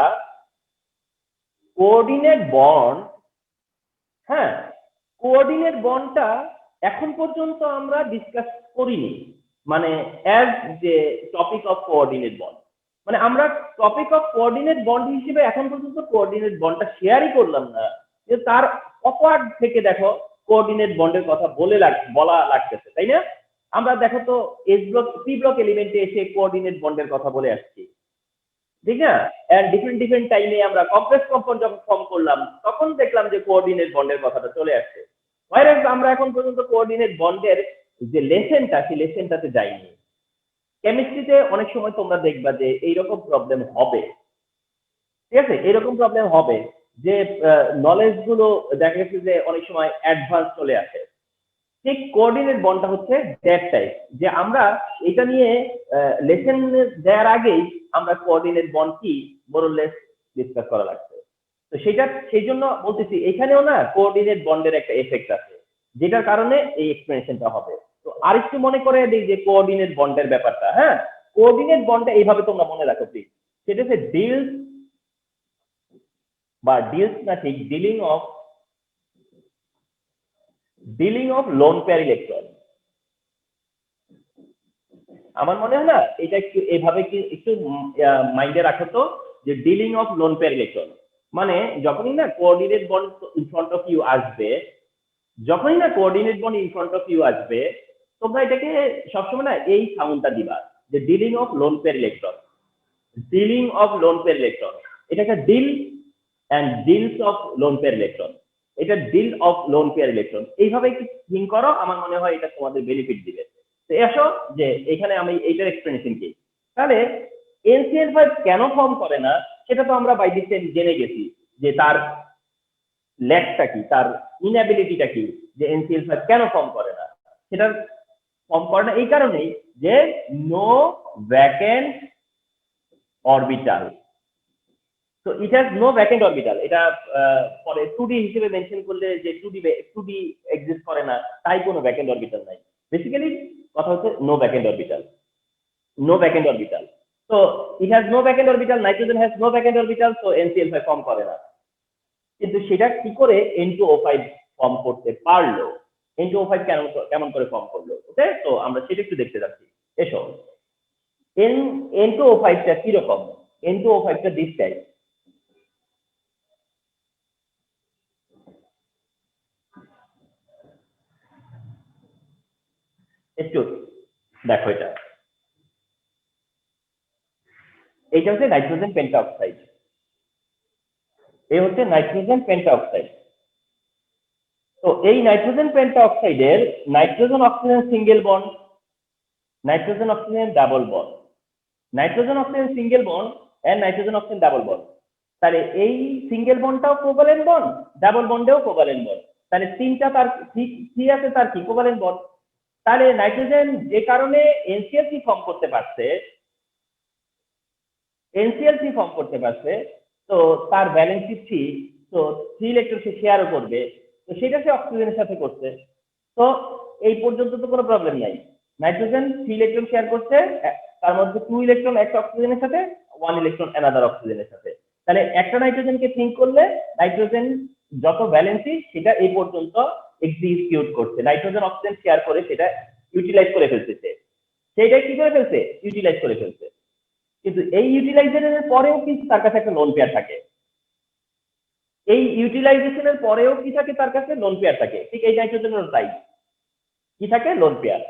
কোঅর্ডিনেট বন্ড, হ্যাঁ, কোঅর্ডিনেট বন্ডটা এখন পর্যন্ত আমরা ডিসকাস করিনি, মানে অ্যাজ যে টপিক অফ কোঅর্ডিনেট বন্ড, মানে আমরা টপিক অফ কোঅর্ডিনেট বন্ড হিসেবে এখন পর্যন্ত কোঅর্ডিনেট বন্ডটা শেয়ারই করলাম না। যে তার অপওয়ার্ড থেকে দেখো কোঅর্ডিনেট বন্ডের কথা বলা লাগতেছে, তাই না? আমরা দেখো তো এস ব্লক পি ব্লক এলিমেন্টে এসে কোঅর্ডিনেট বন্ডের কথা বলে আসছি, ঠিক না? এন্ড ডিফারেন্ট টাইমে আমরা কমপ্লেক্স কম্পাউন্ড যখন ফর্ম করলাম, তখন দেখলাম যে কোঅর্ডিনেট বন্ডের কথাটা চলে আসছে। হোয়ারএজ আমরা এখন পর্যন্ত কোঅর্ডিনেট বন্ডের যে লেসেনটা, সেই লেসেনটাতে যাইনি। কেমিস্ট্রিতে অনেক সময় তোমরা দেখবা যে এইরকম প্রবলেম হবে, ঠিক আছে, এরকম প্রবলেম হবে যে নলেজ গুলো দেখা গেছে যে অনেক সময় অ্যাডভান্স চলে আসে। ঠিক কোঅর্ডিনেট বন্ডটা হচ্ছে দ্যাট টাইপ, যে আমরা এটা নিয়ে লেসন দেওয়ার আগেই আমরা কোঅর্ডিনেট বন্ড কি মোরলেস ডিসকাস করা লাগছে। তো সেই জন্য বলতেছি এখানেও না কোঅর্ডিনেট বন্ডের একটা এফেক্ট আছে, যেটার কারণে এই এক্সপ্লেনেশনটা হবে। তো আরেকটু মনে করে দিই যে কোঅর্ডিনেট বন্ডের ব্যাপারটা, হ্যাঁ, কোঅর্ডিনেট বন্ডটা এইভাবে তোমরা মনে রাখো প্লিজ। সেটা হচ্ছে ডিলস বা ডিলস না, ঠিক dealing of lone pair electron. আমার মনে হয় না এটা একটু এভাবে কি একটু মাইন্ডে রাখো তো, যে dealing of lone pair electron, মানে যখনই না coordinate bond in front of you আসবে, যখনই না coordinate bond in front of you আসবে, তোমরা এটাকে সবসময় না এই সাউন্ডটা দিবা, যে dealing of lone pair electron, dealing of lone pair electron. এটা একটা deal and deals of lone pair electron, এটা deal of lone pair electron. এইভাবে একটু থিঙ্ক করো, আমার মনে হয় এটা তোমাদের বেনিফিট দিবে। তো এসো যে এখানে আমি এইটার এক্সপ্লেনেশন কি। তাহলে NCl5 কেন ফর্ম করে না, সেটা তো আমরা বাই ডিফারেন্ট জেনে গেছি, যে তার ল্যাকটা কি, তার ইনএবিলিটিটা কি, যে NCl5 কেন ফর্ম করে না। সেটা ফর্ম করে না এই কারণেই যে নো ভ্যাকেন্ট অরবিটাল। তো it has no vacant orbital. এটা পরে 2D হিসেবে মেনশন করলে যে 2D এক্সিস্ট করে না, তাই কোনো ভ্যাকেন্ট অরবিটাল নাই। বেসিক্যালি কথা হচ্ছে no vacant orbital, no vacant orbital. তো it has no vacant orbital, nitrogen has no vacant orbital, তো NCl5 ফর্ম করে না। কিন্তু সেটা কি করে N2O5 ফর্ম করতে পারলো, N2O5 কেমন করে ফর্ম করলো, ওকে? তো আমরা সেটা একটু দেখতে যাচ্ছি। এসো, N2O5 টা কিরকম? N2O5 টা দিস টাইপ। একটু দেখো, এটা হচ্ছে নাইট্রোজেন পেন্টাঅক্সাইড, এই হচ্ছে নাইট্রোজেন পেন্টাঅক্সাইড। তো এই নাইট্রোজেন পেন্টাঅক্সাইডের nitrogen oxygen single bond, nitrogen oxygen double bond, nitrogen oxygen single bond and nitrogen oxygen double bond. তাহলে এই সিঙ্গেল বন্ডটাও কোভালেন্ট বন্ড, ডাবল বন্ডেও কোভালেন্ট বন্ড। তাহলে তিনটা তার কি আছে, তার কি কোভালেন্ট বন্ড। তাহলে নাইট্রোজেন যে কারণে NCl3 ফর্ম করতে পারছে, NCl3 ফর্ম করতে পারছে, তো তার ভ্যালেন্সি 3, তো 3 ইলেকট্রন সে শেয়ারও করবে, তো সেটা সে অক্সিজেনের সাথে করছে। তো এই পর্যন্ত তো কোনো প্রবলেম নাই। নাইট্রোজেন 3 ইলেকট্রন শেয়ার করছে, তার মধ্যে 2 ইলেকট্রন একটা অক্সিজেনের সাথে, 1 ইলেকট্রন অ্যানাদার অক্সিজেনের সাথে। তাহলে একটা নাইট্রোজেনকে থিঙ্ক করলে নাইট্রোজেন যত ভ্যালেন্সি সেটা এই পর্যন্ত এক্সিকিউট করছে, নাইট্রোজেন অক্সিজেন শেয়ার করে সেটা ইউটিলাইজ করে ফেলতেছে, সেটা কি করে ফেলছে, ইউটিলাইজ করে ফেলছে। কিন্তু এই ইউটিলাইজেশনের পরেও কিন্তু তার কাছে একটা লোন পেয়ার থাকে, এই ইউটিলাইজেশনের পরেও কি থাকে তার কাছে লোন পেয়ার থাকে, ঠিক এই নাইট্রোজেনের তাই কি থাকে লোন পেয়ার।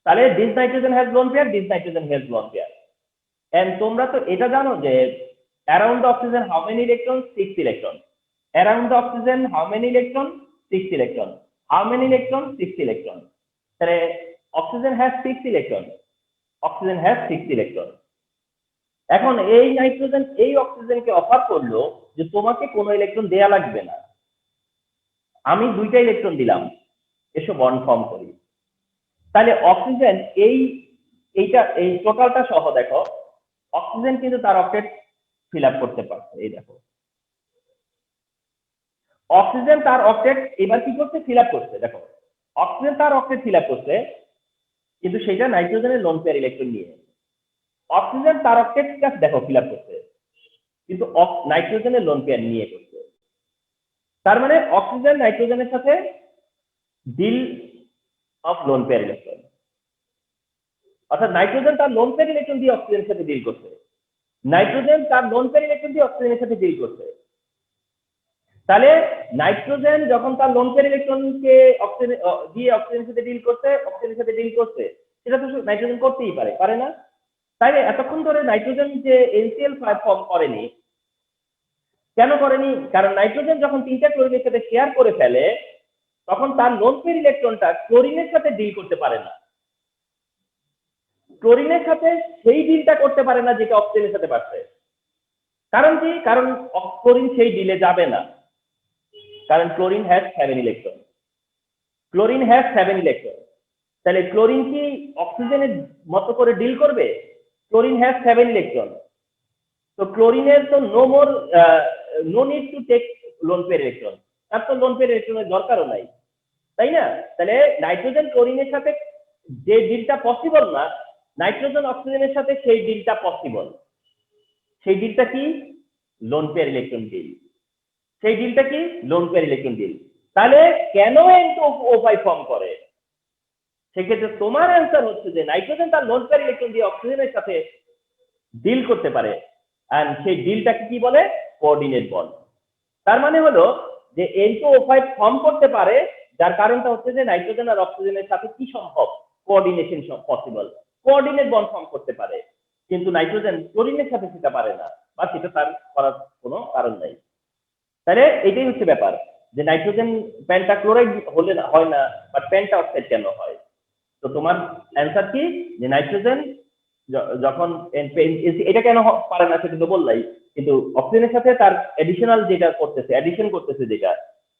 তাহলে this nitrogen has lone pair, this nitrogen has lone pair. And তোমরা তো এটা জানো যে around the oxygen how many electrons? 6 electrons. Around the oxygen how many electrons? 6 electrons. How many electrons? 6 electrons. তাহলে oxygen has 6 electrons. Oxygen has 6 electrons. এখন এই nitrogen এই অক্সিজেনকে offer করলো যে তোমাকে কোনো ইলেকট্রন দেয়া লাগবে না, আমি 2টা ইলেকট্রন দিলাম, এসো বন্ড ফর্ম করি। তাহলে অক্সিজেন এই টোটালটা সহ দেখো অক্সিজেন কিন্তু তার অক্টেট ফিল আপ করতে পারছে। এই দেখো অক্সিজেন তার অক্টেট এবার কি করছে ফিল আপ করছে, দেখো অক্সিজেন তার অক্টেট ফিল আপ করছে কিন্তু সেটা নাইট্রোজেনের লোন পেয়ার ইলেকট্রন নিয়ে। অক্সিজেন তার অক্টেট দেখো ফিল আপ করছে কিন্তু নাইট্রোজেনের লোন পেয়ার নিয়ে করছে। তার মানে অক্সিজেন নাইট্রোজেনের সাথে deal of lone pair electron, অর্থাৎ নাইট্রোজেন তার লোন পেয়ার ইলেকট্রন দিয়ে অক্সিজেনের সাথে ডিল করছে, নাইট্রোজেন তার লোন পেয়ার ইলেকট্রন দিয়ে অক্সিজেনের সাথে ডিল করছে। তাহলে নাইট্রোজেন যখন তার লোন পেয়ার ইলেকট্রনকে অক্সিজেন দিয়ে অক্সিজেনের সাথে ডিল করছে, অক্সিজেনের সাথে ডিল করছে, সেটা তো নাইট্রোজেন করতেই পারে না। তাই এতক্ষণ ধরে নাইট্রোজেন যে NCl5 ফর্ম করেনি, কেন করেনি? কারণ নাইট্রোজেন যখন 3টা ক্লোরিনের সাথে শেয়ার করে ফেলে তখন তার লোন পেয়ার ইলেকট্রনটা ক্লোরিনের সাথে ডিল করতে পারে না, ক্লোরিনের সাথে সেই ডিলটা করতে পারে না যেটা অক্সিজেনের সাথে পারছে। কারণ কি? কারণ ক্লোরিন সেই ডিলে যাবে না, কারণ chlorine has 7 electron, chlorine has 7 electron. তাহলে ক্লোরিন কি অক্সিজেনের মতো করে ডিল করবে? ক্লোরিন হ্যাজ 7 ইলেকট্রন, তো ক্লোরিনের তো no need to take lone pair electron, তার তো লোন পেয়ার ইলেকট্রনের দরকারও নাই, তাই না? তাহলে নাইট্রোজেন ক্লোরিনের সাথে যে ডিলটা পসিবল না, নাইট্রোজেন অক্সিজেনের সাথে সেই ডিলটা পসিবল। সেই ডিলটা কি? Lone pair electron deal. সেই ডিলটা কি? Lone pair electron deal. তাহলে কেন N2O5 ফর্ম করে? সেক্ষেত্রে তোমার অ্যান্সার হচ্ছে যে নাইট্রোজেন তার লোন পেয়ার ইলেকট্রন দিয়ে অক্সিজেনের সাথে ডিল করতে পারে, আর সেই ডিলটাকে কি বলে? Coordinate bond. তার মানে হলো যে N2O5 ফর্ম করতে পারে, যার কারণটা হচ্ছে যে নাইট্রোজেন আর অক্সিজেনের সাথে কি সম্ভব? Coordination possible, coordinate bond form করতে পারে। কিন্তু নাইট্রোজেন ক্লোরিনের সাথে সেটা পারে না, বা সেটা তার করার কোনো কারণ নাই। তাহলে এটাই হচ্ছে ব্যাপার যে নাইট্রোজেন পেন্টাক্লোরাইড হলে হয় না, বাট পেন্টা অক্সাইড কেন হয়? তো তোমার অ্যান্সার কি? যে নাইট্রোজেন যখন এটা কেন পারে না সেটা তো বললাই, কিন্তু অক্সিজেনের সাথে তার এডিশনাল যেটা করতেছে, অ্যাডিশন করতেছে, যেটা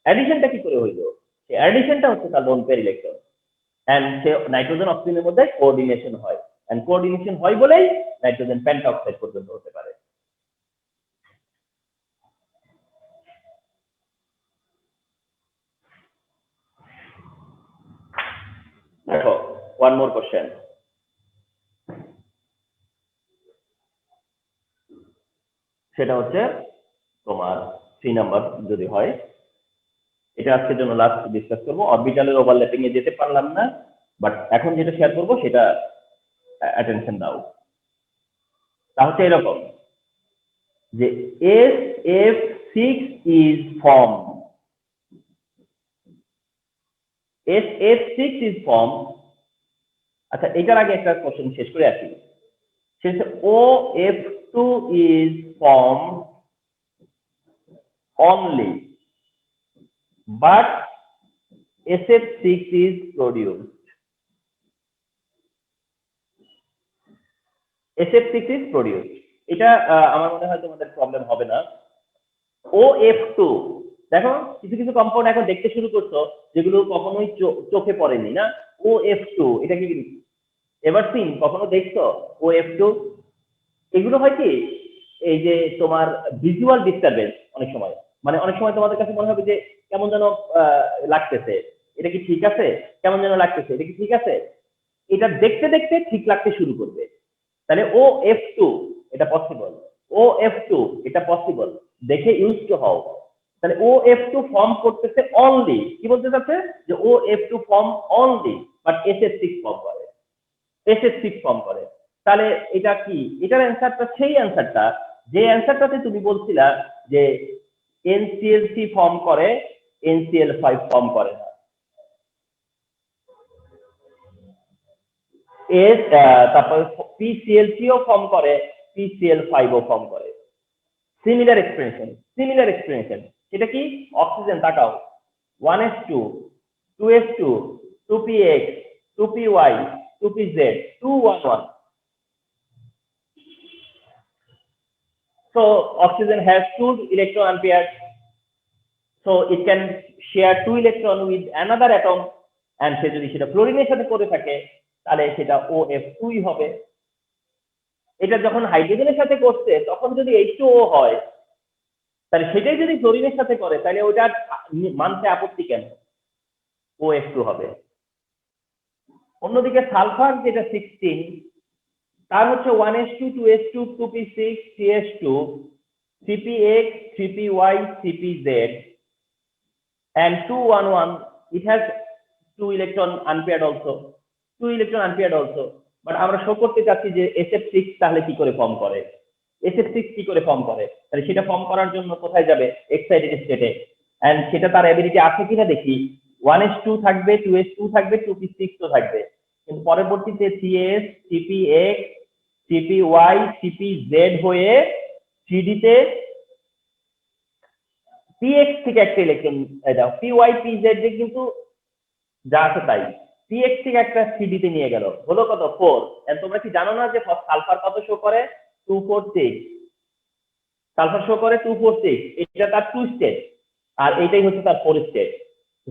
অ্যাডিশনটা কি করে হইলো? সেই অ্যাডিশনটা হচ্ছে তার লোন পেয়ার ইলেকট্রন, এন্ড সে নাইট্রোজেন অক্সিজেনের মধ্যে কোঅর্ডিনেশন হয়, এন্ড কোঅর্ডিনেশন হয় বলেই নাইট্রোজেন পেন্টা অক্সাইড পর্যন্ত হতে পারে। দেখো one more question. সেটা হচ্ছে তোমার 3 নাম্বার যদি হয়, এটা আজকের জন্য লাস্ট ডিসকাস করব। অরবিটালের ওভারল্যাপিং এ যেতে পারলাম না, বাট এখন যেটা শেয়ার করব সেটা অ্যাটেনশন দাও। তা হচ্ছে এরকম যে SF6 is formed, SF6 is formed। আচ্ছা, এটার আগে একটা কোশ্চেন শেষ করে আসি। সেটা OF2 is formed only, but SF6 is produced. SF6 is produced. এটা আমার মনে হয় তোমাদের প্রবলেম হবে না। OF2 দেখো কিছু কিছু কম্পাউন্ড এখন দেখতে শুরু করছো যেগুলো কখনোই চোখে পড়েনি না। OF2 এটা কি এভার সিন? কখনো দেখছো OF2? এগুলো হয় কি, এই যে তোমার ভিজুয়াল ডিস্টারবেন্স, অনেক সময় মানে অনেক সময় তোমাদের কাছে মনে হবে যে কেমন যেন লাগতেছে, এটা কি ঠিক আছে? কেমন যেন লাগতেছে, এটা কি ঠিক আছে? এটা দেখতে দেখতে ঠিক লাগতে শুরু করবে। তাহলে OF2 এটা পসিবল, OF2 এটা পসিবল, দেখে ইউজ টু হও। তাহলে OF2 ফর্ম করতেছে অনলি, কি বলতে চাচ্ছে? যে OF2 form only, but SF6 form করে, SF6 ফর্ম করে। তাহলে এটা কি, এটার অ্যান্সারটা সেই অ্যান্সারটা যে অ্যান্সারটাতে তুমি বলছিলা যে NCl3 ফর্ম করে, NCl5 ফর্ম করে না। তারপর PCl3 ও ফর্ম করে, PCl5 ও ফর্ম করে। Similar explanation. সেটা কি? অক্সিজেন তাকাও, 1s2, 2s2, 2px, 2py, 2pz, 211. So oxygen has 2 electron unpaired, so it can share 2 electron with another atom, and সে যদি সেটা ফ্লোরিনের সাথে করে থাকে তাহলে সেটা OF2 হবে। এটা যখন হাইড্রোজেনের সাথে করছে তখন যদি H2O হয়, তাহলে সেটাই যদি ক্লোরিনের সাথে করে তাহলে ওটার মানতে আপত্তি কেন? OF2 হবে। অন্যদিকে সালফার যেটা 16, তার হচ্ছে 1s2, 2s2, 2p6, 3s2, 3px, 3py, 3pz, and 211. It has 2 electron unpaired also. But আমরা শো করতে চাচ্ছি যে SF6 তাহলে কি করে ফর্ম করে, SF6 কি করে ফর্ম করে, তাহলে সেটা ফর্ম করার জন্য কোথায় যাবে? এক্সাইটেড স্টেটে। এন্ড সেটা তার এবিলিটি আছে কিনা দেখি। 1s2 থাকবে, 2s2 থাকবে, 2p6 তো থাকবে, কিন্তু পরবর্তীতে 3s, 3px, 3py, 3pz হয়ে 3d তে px থেকে একটা ইলেকট্রন, এটা py, pz কিন্তু যা আছে তাই, px থেকে একটা 3d তে নিয়ে গেল, হলো কত? 4। এন্ড তোমরা কি জানো না যে সালফার কত শো করে? 246। সালফার শো করে 246, এটা তার 2 স্টেট, আর এইটাই হচ্ছে তার 4 স্টেট।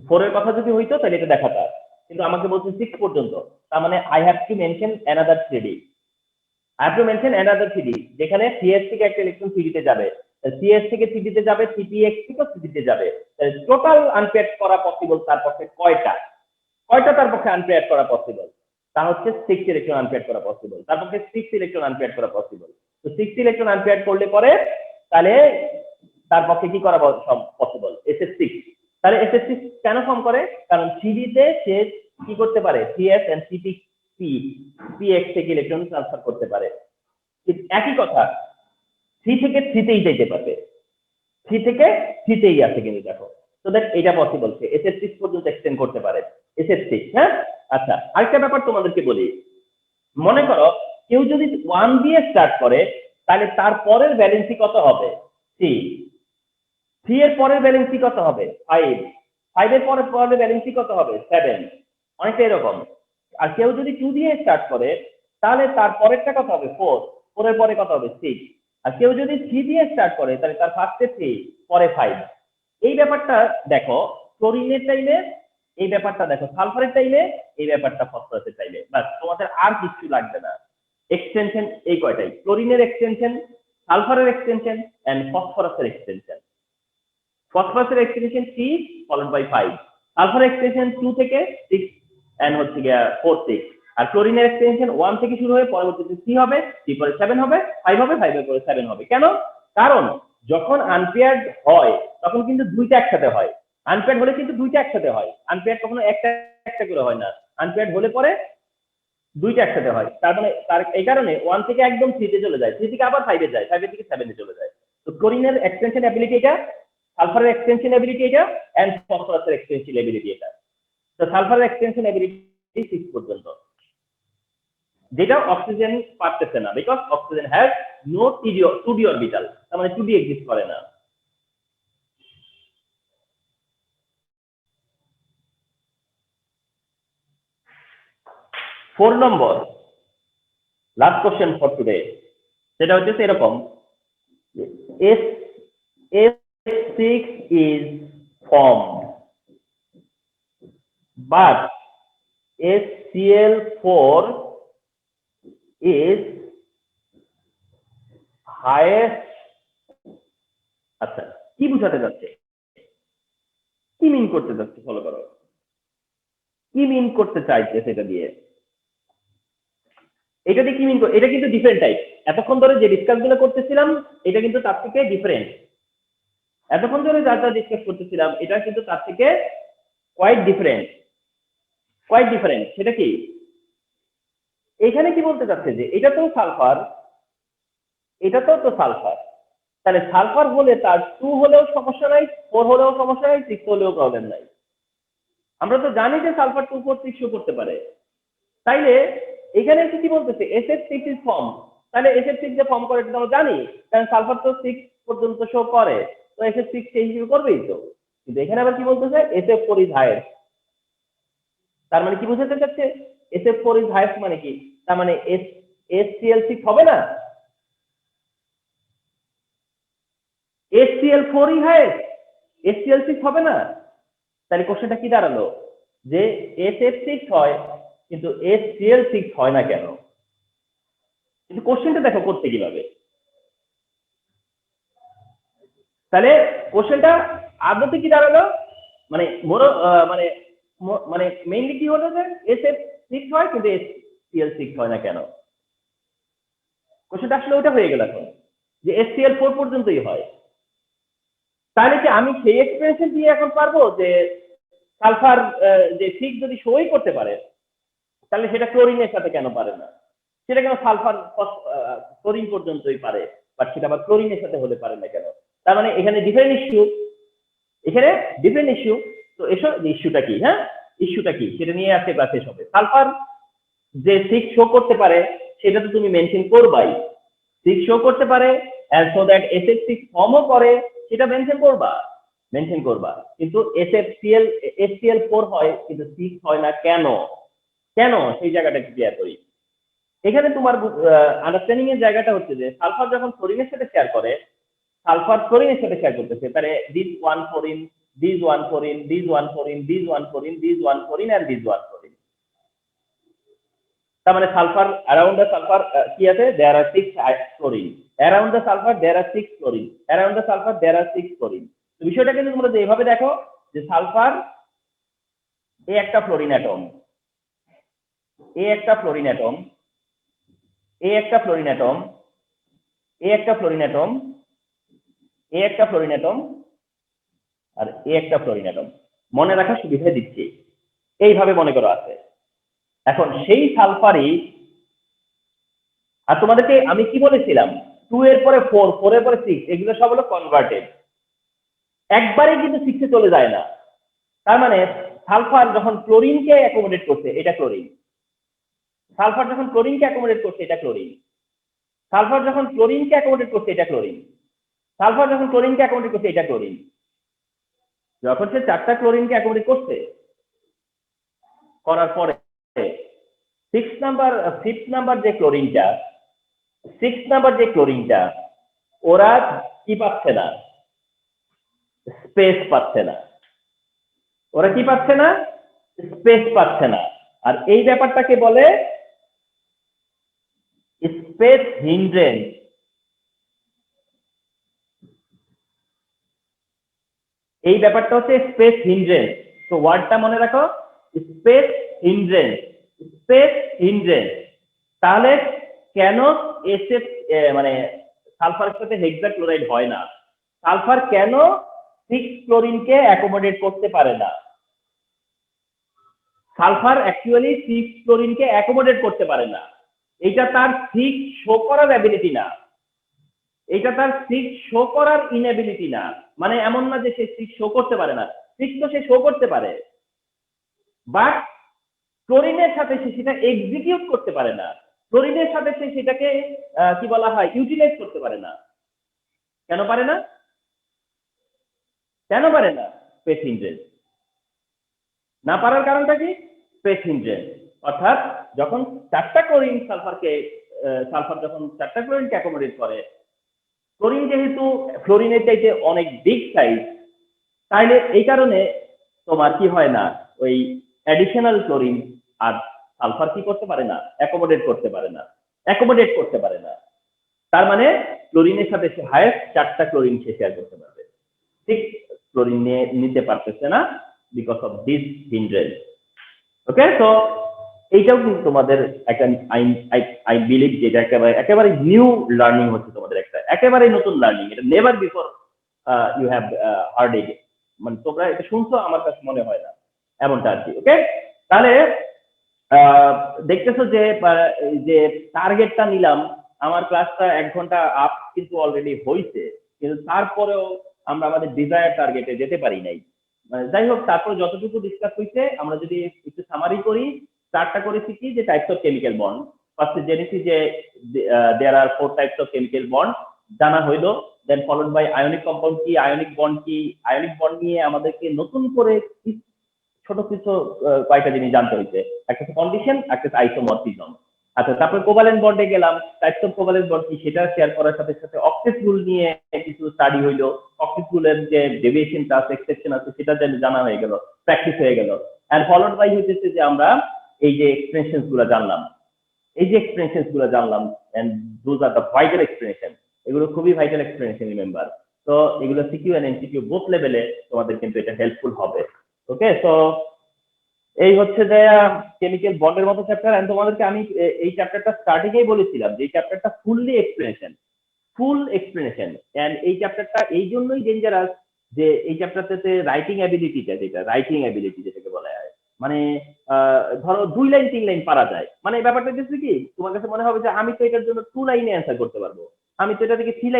4 এর কথা যদি হইতো তাহলে এটা দেখাতা, কিন্তু আমাকে বলছে 6 পর্যন্ত, তার মানে I have to mention another 3d। যেখানে CS থেকে একটা ইলেকট্রন 3d তে যাবে, CS থেকে 3d তে যাবে, CPX থেকে 3d তে যাবে, টোটাল আনপেয়ার করা পসিবল তার পক্ষে কয়টা তার পক্ষে আনপেয়ার করা পসিবল? তা হচ্ছে 6 ইলেকট্রন আনপেয়ার করা পসিবল, তার পক্ষে 6 ইলেকট্রন আনপেয়ার করা পসিবল। তো 6 ইলেকট্রন আনপেয়ার করলে পরে তাহলে তার পক্ষে কি করা পসিবল? SF6। তাহলে SF6 কেন ফর্ম করে? কারণ 3d তে সে কি করতে পারে? CS এন্ড PX থেকে ইলেকট্রন ট্রান্সফার করতে পারে। একই কথা, 3 থেকে 3 তেই যেতে পারবে, 3 থেকে 3 তেই আছে কিন্তু দেখো, তো দ্যাট এটা পসিবল, সে SF6 পর্যন্ত এক্সটেন্ড করতে পারে। SF6, হ্যাঁ। আচ্ছা, আরেকটা ব্যাপার তোমাদেরকে বলি, মনে করো কেউ যদি 1 দিয়ে স্টার্ট করে তাহলে তার পরের ভ্যালেন্সি কত হবে? 3 এর পরের ভ্যালেন্সি কত হবে? 5 এর পরের ভ্যালেন্সি কত হবে? 7, অনেকটা এরকম। আর কেউ যদি 2 দিয়ে স্টার্ট করে তাহলে তার পরেরটা কত হবে? 4 এর পরে কত হবে? 6। আর কেউ যদি 3 দিয়ে স্টার্ট করে তাহলে তার ফার্স্টে 3, পরে 5। এই ব্যাপারটা দেখো ক্লোরিনের টাইমে, এই ব্যাপারটা দেখো সালফারের টাইমে, এই ব্যাপারটা ফসফরাসের টাইমে, বাস তোমাদের আর কিছু লাগবে না। এক্সটেনশন এই কয়টাই, ক্লোরিনের এক্সটেনশন, সালফারের এক্সটেনশন এন্ড ফসফরাসের এক্সটেনশন। ফসফরাসের extension 3 followed by 5, sulphur extension 2 থেকে 6 এন্ড হচ্ছে গিয়া 4, 6। আর ক্লোরিনের এক্সটেনশন 1 থেকে শুরু হয়ে পরবর্তীতে 3 হবে, 3 পরে 7 হবে, 5 হবে, 5 এর পরে 7 হবে। কেন? কারণ যখন আনপেয়ার্ড হয় তখন কিন্তু দুইটা একসাথে হয়, আনপেয়ার্ড হলে কিন্তু দুইটা একসাথে হয়, আনপেয়ার্ড কখনো একটা একটা করে হয় না, আনপেয়ার্ড হলে পরে দুইটা একসাথে হয়। তার মানে তার এই কারণে 1 থেকে একদম 3 তে চলে যায়, 3 থেকে আবার 5 এ যায়, 5 থেকে 7 এ চলে যায়। তো ক্লোরিনের এক্সটেনশন অ্যাবিলিটি এটা, সালফারের এক্সটেনশন অ্যাবিলিটি এটা, এন্ড ফসফরাসের এক্সটেনশন অ্যাবিলিটি এটা। তো সালফারের এক্সটেনশন অ্যাবিলিটি 6 পর্যন্ত, যেটা অক্সিজেন পারতেছে না, because oxygen has no 2d orbital, তার মানে 2d এক্সিস্ট করে না। Four number last question for today, সেটা হচ্ছে এরকম, S6 is formed but SCl4 is highest। আচ্ছা, কি বুঝাতে যাচ্ছে, কি মিন করতে যাচ্ছে, ফলো করো, কি মিন করতে চাইছে সেটা দিয়ে, এটা দিয়ে কি মিন, এটা কিন্তু ডিফারেন্ট টাইপ। এতক্ষণ ধরে যে ডিসকাস গুলো করতেছিলাম এটা কিন্তু তার থেকে ডিফারেন্ট, এতক্ষণ ধরে যা ডিসকাস করতেছিলাম এটা কিন্তু তার থেকে কোয়াইট ডিফারেন্ট। সেটা কি? এখানে কি বলতে চাচ্ছে যে এটা তো সালফার, এটা তো সালফার, তাহলে সালফার হলে তার 2 হলেও সমস্যা নাই, 4 হলেও সমস্যা নাই, 6 হলেও প্রবলেম নাই। আমরা তো জানি যে সালফার 2 4 6 শো করতে পারে। তাইলে এখানে কি বলতেছে SF6 ইজ ফর্ম, তাহলে SF6 যে ফর্ম করে এটা আমরা জানি, কারণ সালফার তো 6 পর্যন্ত শো করে, তো SF6 সেই হিসেবে করবেই তো। কিন্তু এখানে আবার কি বলতেছে SF4 ইজ হাইয়েস্ট, তার মানে কি বুঝাতে চাচ্ছে SF4 ইজ হাইয়েস্ট মানে কি, তার মানে HCl6 হবে না, HCl4 ই হাইয়েস্ট, HCl6 হবে না। তাহলে কোশ্চেনটা কি দাঁড়ালো যে SF6 হয় কিন্তু HCl6 হয় না কেন? কিন্তু কোশ্চেনটা দেখো করতে কিভাবে। তাহলে কোশ্চেনটা আদতে কি দাঁড়ালো, মানে বড় মানে মানে মেইনলি কি হলো যে SF6 হয় কিন্তু HCl6 হয় না কেন? কোশ্চেনটা আসলে ওটা হয়ে গেল এখন যে HCl4 পর্যন্তই হয়। তাহলে কি আমি সেই এক্সপ্রেশন দিয়ে এখন পারবো যে সালফার যে 6 যদি সই করতে পারে তাহলে সেটা ক্লোরিনের সাথে কেন পারে না? সেটা কেন সালফার ক্লোরিন পর্যন্তই পারে, বাট সেটা আবার ক্লোরিনের সাথে হলে পারে না কেন? তার মানে এখানে ডিফারেন্ট ইস্যু, এখানে ডিফারেন্ট ইস্যু। তো এসব ইস্যুটা কি, হ্যাঁ ইস্যুটা কি সেটা নিয়ে আসে ক্লাস শেষ হবে। সালফার যে 6 শো করতে পারে সেটা তো তুমি মেনশন করবাই, 6 শো করতে পারে এন্ড সো দ্যাট SF6 ফর্মও করে সেটা মেনশন করবা। কিন্তু HCl4 হয় কিন্তু 6 হয় না কেন? কেন সেই জায়গাটা ক্লিয়ার করি। এখানে তোমার আন্ডারস্ট্যান্ডিং এর জায়গাটা হচ্ছে যে সালফার যখন ক্লোরিনের সাথে শেয়ার করে, সালফার ক্লোরিনের সাথে শেয়ার করতেছে, তাহলে this one fluorine, this one fluorine, this one fluorine, this one fluorine, this one fluorine and this one fluorine. তার মানে সালফার অ্যারাউন্ড দ্য সালফার কি আছে, there are 6 fluorine, around the sulphur there are 6 fluorine, around the sulphur there are 6 fluorine. তো বিষয়টা কিন্তু তোমরা এইভাবে দেখো যে সালফার এ একটা ফ্লোরিন অ্যাটম, এ একটা ফ্লোরিন অ্যাটম, এ একটা ফ্লোরিন অ্যাটম, এ একটা ফ্লোরিন অ্যাটম, এ একটা ফ্লোরিন অ্যাটম আর এ একটা ফ্লোরিন অ্যাটম। মনে রাখার সুবিধা দিচ্ছি, এইভাবে মনে করো আছে। এখন সেই সালফারই, আর তোমাদেরকে আমি কি বলেছিলাম 2 এর পরে 4, 4 এর পরে 6 এগুলো সব হলো কনভার্টেড, একবারে কিন্তু 6 এ চলে যায় না। তার মানে সালফার যখন ক্লোরিনকে অ্যাকোমোডেট করছে এটা ক্লোরিন, সালফার যখন ক্লোরিনকে অ্যাকোমোডেট করছে এটা ক্লোরিন, সালফার যখন ক্লোরিনকে অ্যাকোমোডেট করছে এটা ক্লোরিন, সালফার যখন ক্লোরিনকে অ্যাকোমোডেট করছে এটা ক্লোরিন। যখন সে 4টা ক্লোরিনকে অ্যাকোমোডেট করছে করার পরে 6 নাম্বার 5th নাম্বার যে ক্লোরিনটা, 6 নাম্বার যে ক্লোরিনটা ওরা কি পাচ্ছে না, স্পেস পাচ্ছে না, ওরা কি পাচ্ছে না, স্পেস পাচ্ছে না। আর এই ব্যাপারটাকে বলে স্পেস হিন্ড্রেন্স। এই ব্যাপারটা হচ্ছে স্পেস হিন্ড্রেন্স। তো ওয়ার্ডটা মনে রাখো, স্পেস হিন্ড্রেন্স, স্পেস হিন্ড্রেন্স। তাহলে কেন এসএফ মানে সালফারের সাথে হেক্সাক্লোরাইড হয় না, সালফার কেন 6 ক্লোরিনকে অ্যাকোমোডেট করতে পারে না? সালফার অ্যাকচুয়ালি 6 ক্লোরিনকে অ্যাকোমোডেট করতে পারে না, এটা তার 6 শো করার অ্যাবিলিটি না, এটা তার 6 শো করার ইনএবিলিটি না। মানে এমন না যে সে 6 শো করতে পারে না, 6 তো সে শো করতে পারে, বাট ক্লোরিনের সাথে সে সেটা এক্সিকিউট করতে পারে না, ক্লোরিনের সাথে সে সেটাকে কি বলা হয় ইউটিলাইজ করতে পারে না। কেন পারে না? কেন পারে না? Space hindrance. না পারার কারণটা কি? Space hindrance. অর্থাৎ যখন 4টা ক্লোরিন সালফারকে, সালফার যখন 4টা ক্লোরিনকে অ্যাকোমোডেট করে, ক্লোরিন যেহেতু ফ্লোরিনের চাইতে অনেক বিগ সাইজ, তাইলে এই কারণে তোমার কি হয় না, ওই অ্যাডিশনাল ক্লোরিন আর সালফার কি করতে পারে না, অ্যাকোমোডেট করতে পারে না, অ্যাকোমোডেট করতে পারে না। তার মানে ক্লোরিনের সাথে সে হায়েস্ট 4টা ক্লোরিন সে শেয়ার করতে পারবে, ঠিক ক্লোরিন নিতে পারতেছে না বিকজ অফ দিস হিন্ড্রেন্স। ওকে, তো এইটাও কিন্তু তোমাদের একটা আই বিলিভ যেটা একেবারে নিউ লার্নিং হচ্ছে তোমাদের, একটা একেবারে নতুন লার্নিং, এটা never before you have heard it, মানে তোমরা এটা শুনছো আমার কাছে মনে হয় না এমনটা আর কি। ওকে, তাহলে দেখতেছো যে যে টার্গেটটা নিলাম, আমার ক্লাসটা 1 ঘন্টা আপ কিন্তু অলরেডি হয়েছে, কিন্তু তারপরেও আমরা আমাদের ডিজায়ার টার্গেটে যেতে পারি নাই। যাই হোক, তারপর যতটুকু ডিসকাস হয়েছে আমরা যদি একটু সামারি করি, চারটা করেছি কি যে টাইপস অফ কেমিক্যাল বন্ড। ফার্স্টে জেনেছি যে there are 4 types of chemical bond, জানা হইলো। Then followed by ionic compound কি, আয়নিক বন্ড কি, আয়নিক বন্ড নিয়ে আমাদেরকে নতুন করে ছোট কিছু কয়েকটা জিনিস জানতে হয়েছে। একটা কন্ডিশন, একটা আইসোমরফিজম। আচ্ছা, তারপর কোভালেন্ট বন্ডে গেলাম, টাইপস অফ কোভালেন্ট বন্ড কি সেটা শেয়ার করার সাথে সাথে অক্টেট রুল নিয়ে কিছু স্টাডি হইলো। অক্টেট রুলের যে ডেভিয়েশনটা আছে, এক্সেপশন আছে, সেটা জানা হয়ে গেল, প্র্যাকটিস হয়ে গেল। এন্ড ফলোড বাই হইতেছে যে আমরা এই যে এক্সপ্রেশন গুলো জানলাম, and those are the vital explanation. এগুলো খুবই ভাইটাল এক্সপ্লেনেশন, রিমেম্বার। তো এগুলো সিকিউ এন্ড এমসিকিউ বোথ লেভেলে তোমাদের কিন্তু এটা হেল্পফুল হবে। ওকে, সো এই হচ্ছে যে কেমিক্যাল বন্ডের মতো চ্যাপ্টার। এন্ড তোমাদেরকে আমি এই চ্যাপ্টারটা স্টার্টিং এই বলেছিলাম যে এই চ্যাপ্টারটা ফুল এক্সপ্লেনেশন। এন্ড এই চ্যাপ্টারটা এই জন্যই ডেঞ্জারাস যে এই চ্যাপ্টারটাতে রাইটিং অ্যাবিলিটি যেটাকে বলা হয়, মানে ধরো 2 লাইন 3 লাইন পারা যায়। মানে ব্যাপারটা হচ্ছে কি, তোমার কাছে মনে হবে যে আমি তো এটার জন্য 2 লাইনে অ্যান্সার করতে পারবো, আমি তো এটা থেকে 3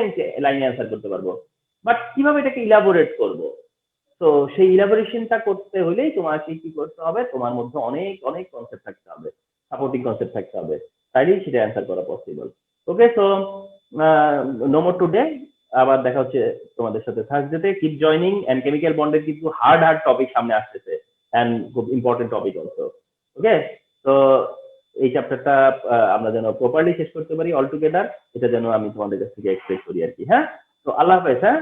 লাইনে অ্যান্সার করতে পারবো, বাট কিভাবে এটাকে ইলাবোরেট করবো? তো সেই ইলাবোরেশনটা করতে হলেই তোমাকে কি করতে হবে, তোমার মধ্যে অনেক অনেক কনসেপ্ট থাকতে হবে, সাপোর্টিং কনসেপ্ট থাকতে হবে, তাইলেই সেটা অ্যান্সার করা possible. Okay, so no more today. আবার দেখা হচ্ছে তোমাদের সাথে থার্সডেতে। Keep joining. এন্ড কেমিক্যাল বন্ডের কিন্তু হার্ড টপিক সামনে আসতেছে, এন্ড খুব ইম্পর্টেন্ট টপিক অলসো। ওকে, তো এই চ্যাপ্টারটা আমরা যেন প্রপারলি শেষ করতে পারি অল টুগেদার, এটা যেন আমি তোমাদের কাছ থেকে এক্সপেক্ট করি আর কি। হ্যাঁ, তো আল্লাহ হাফেজ। হ্যাঁ।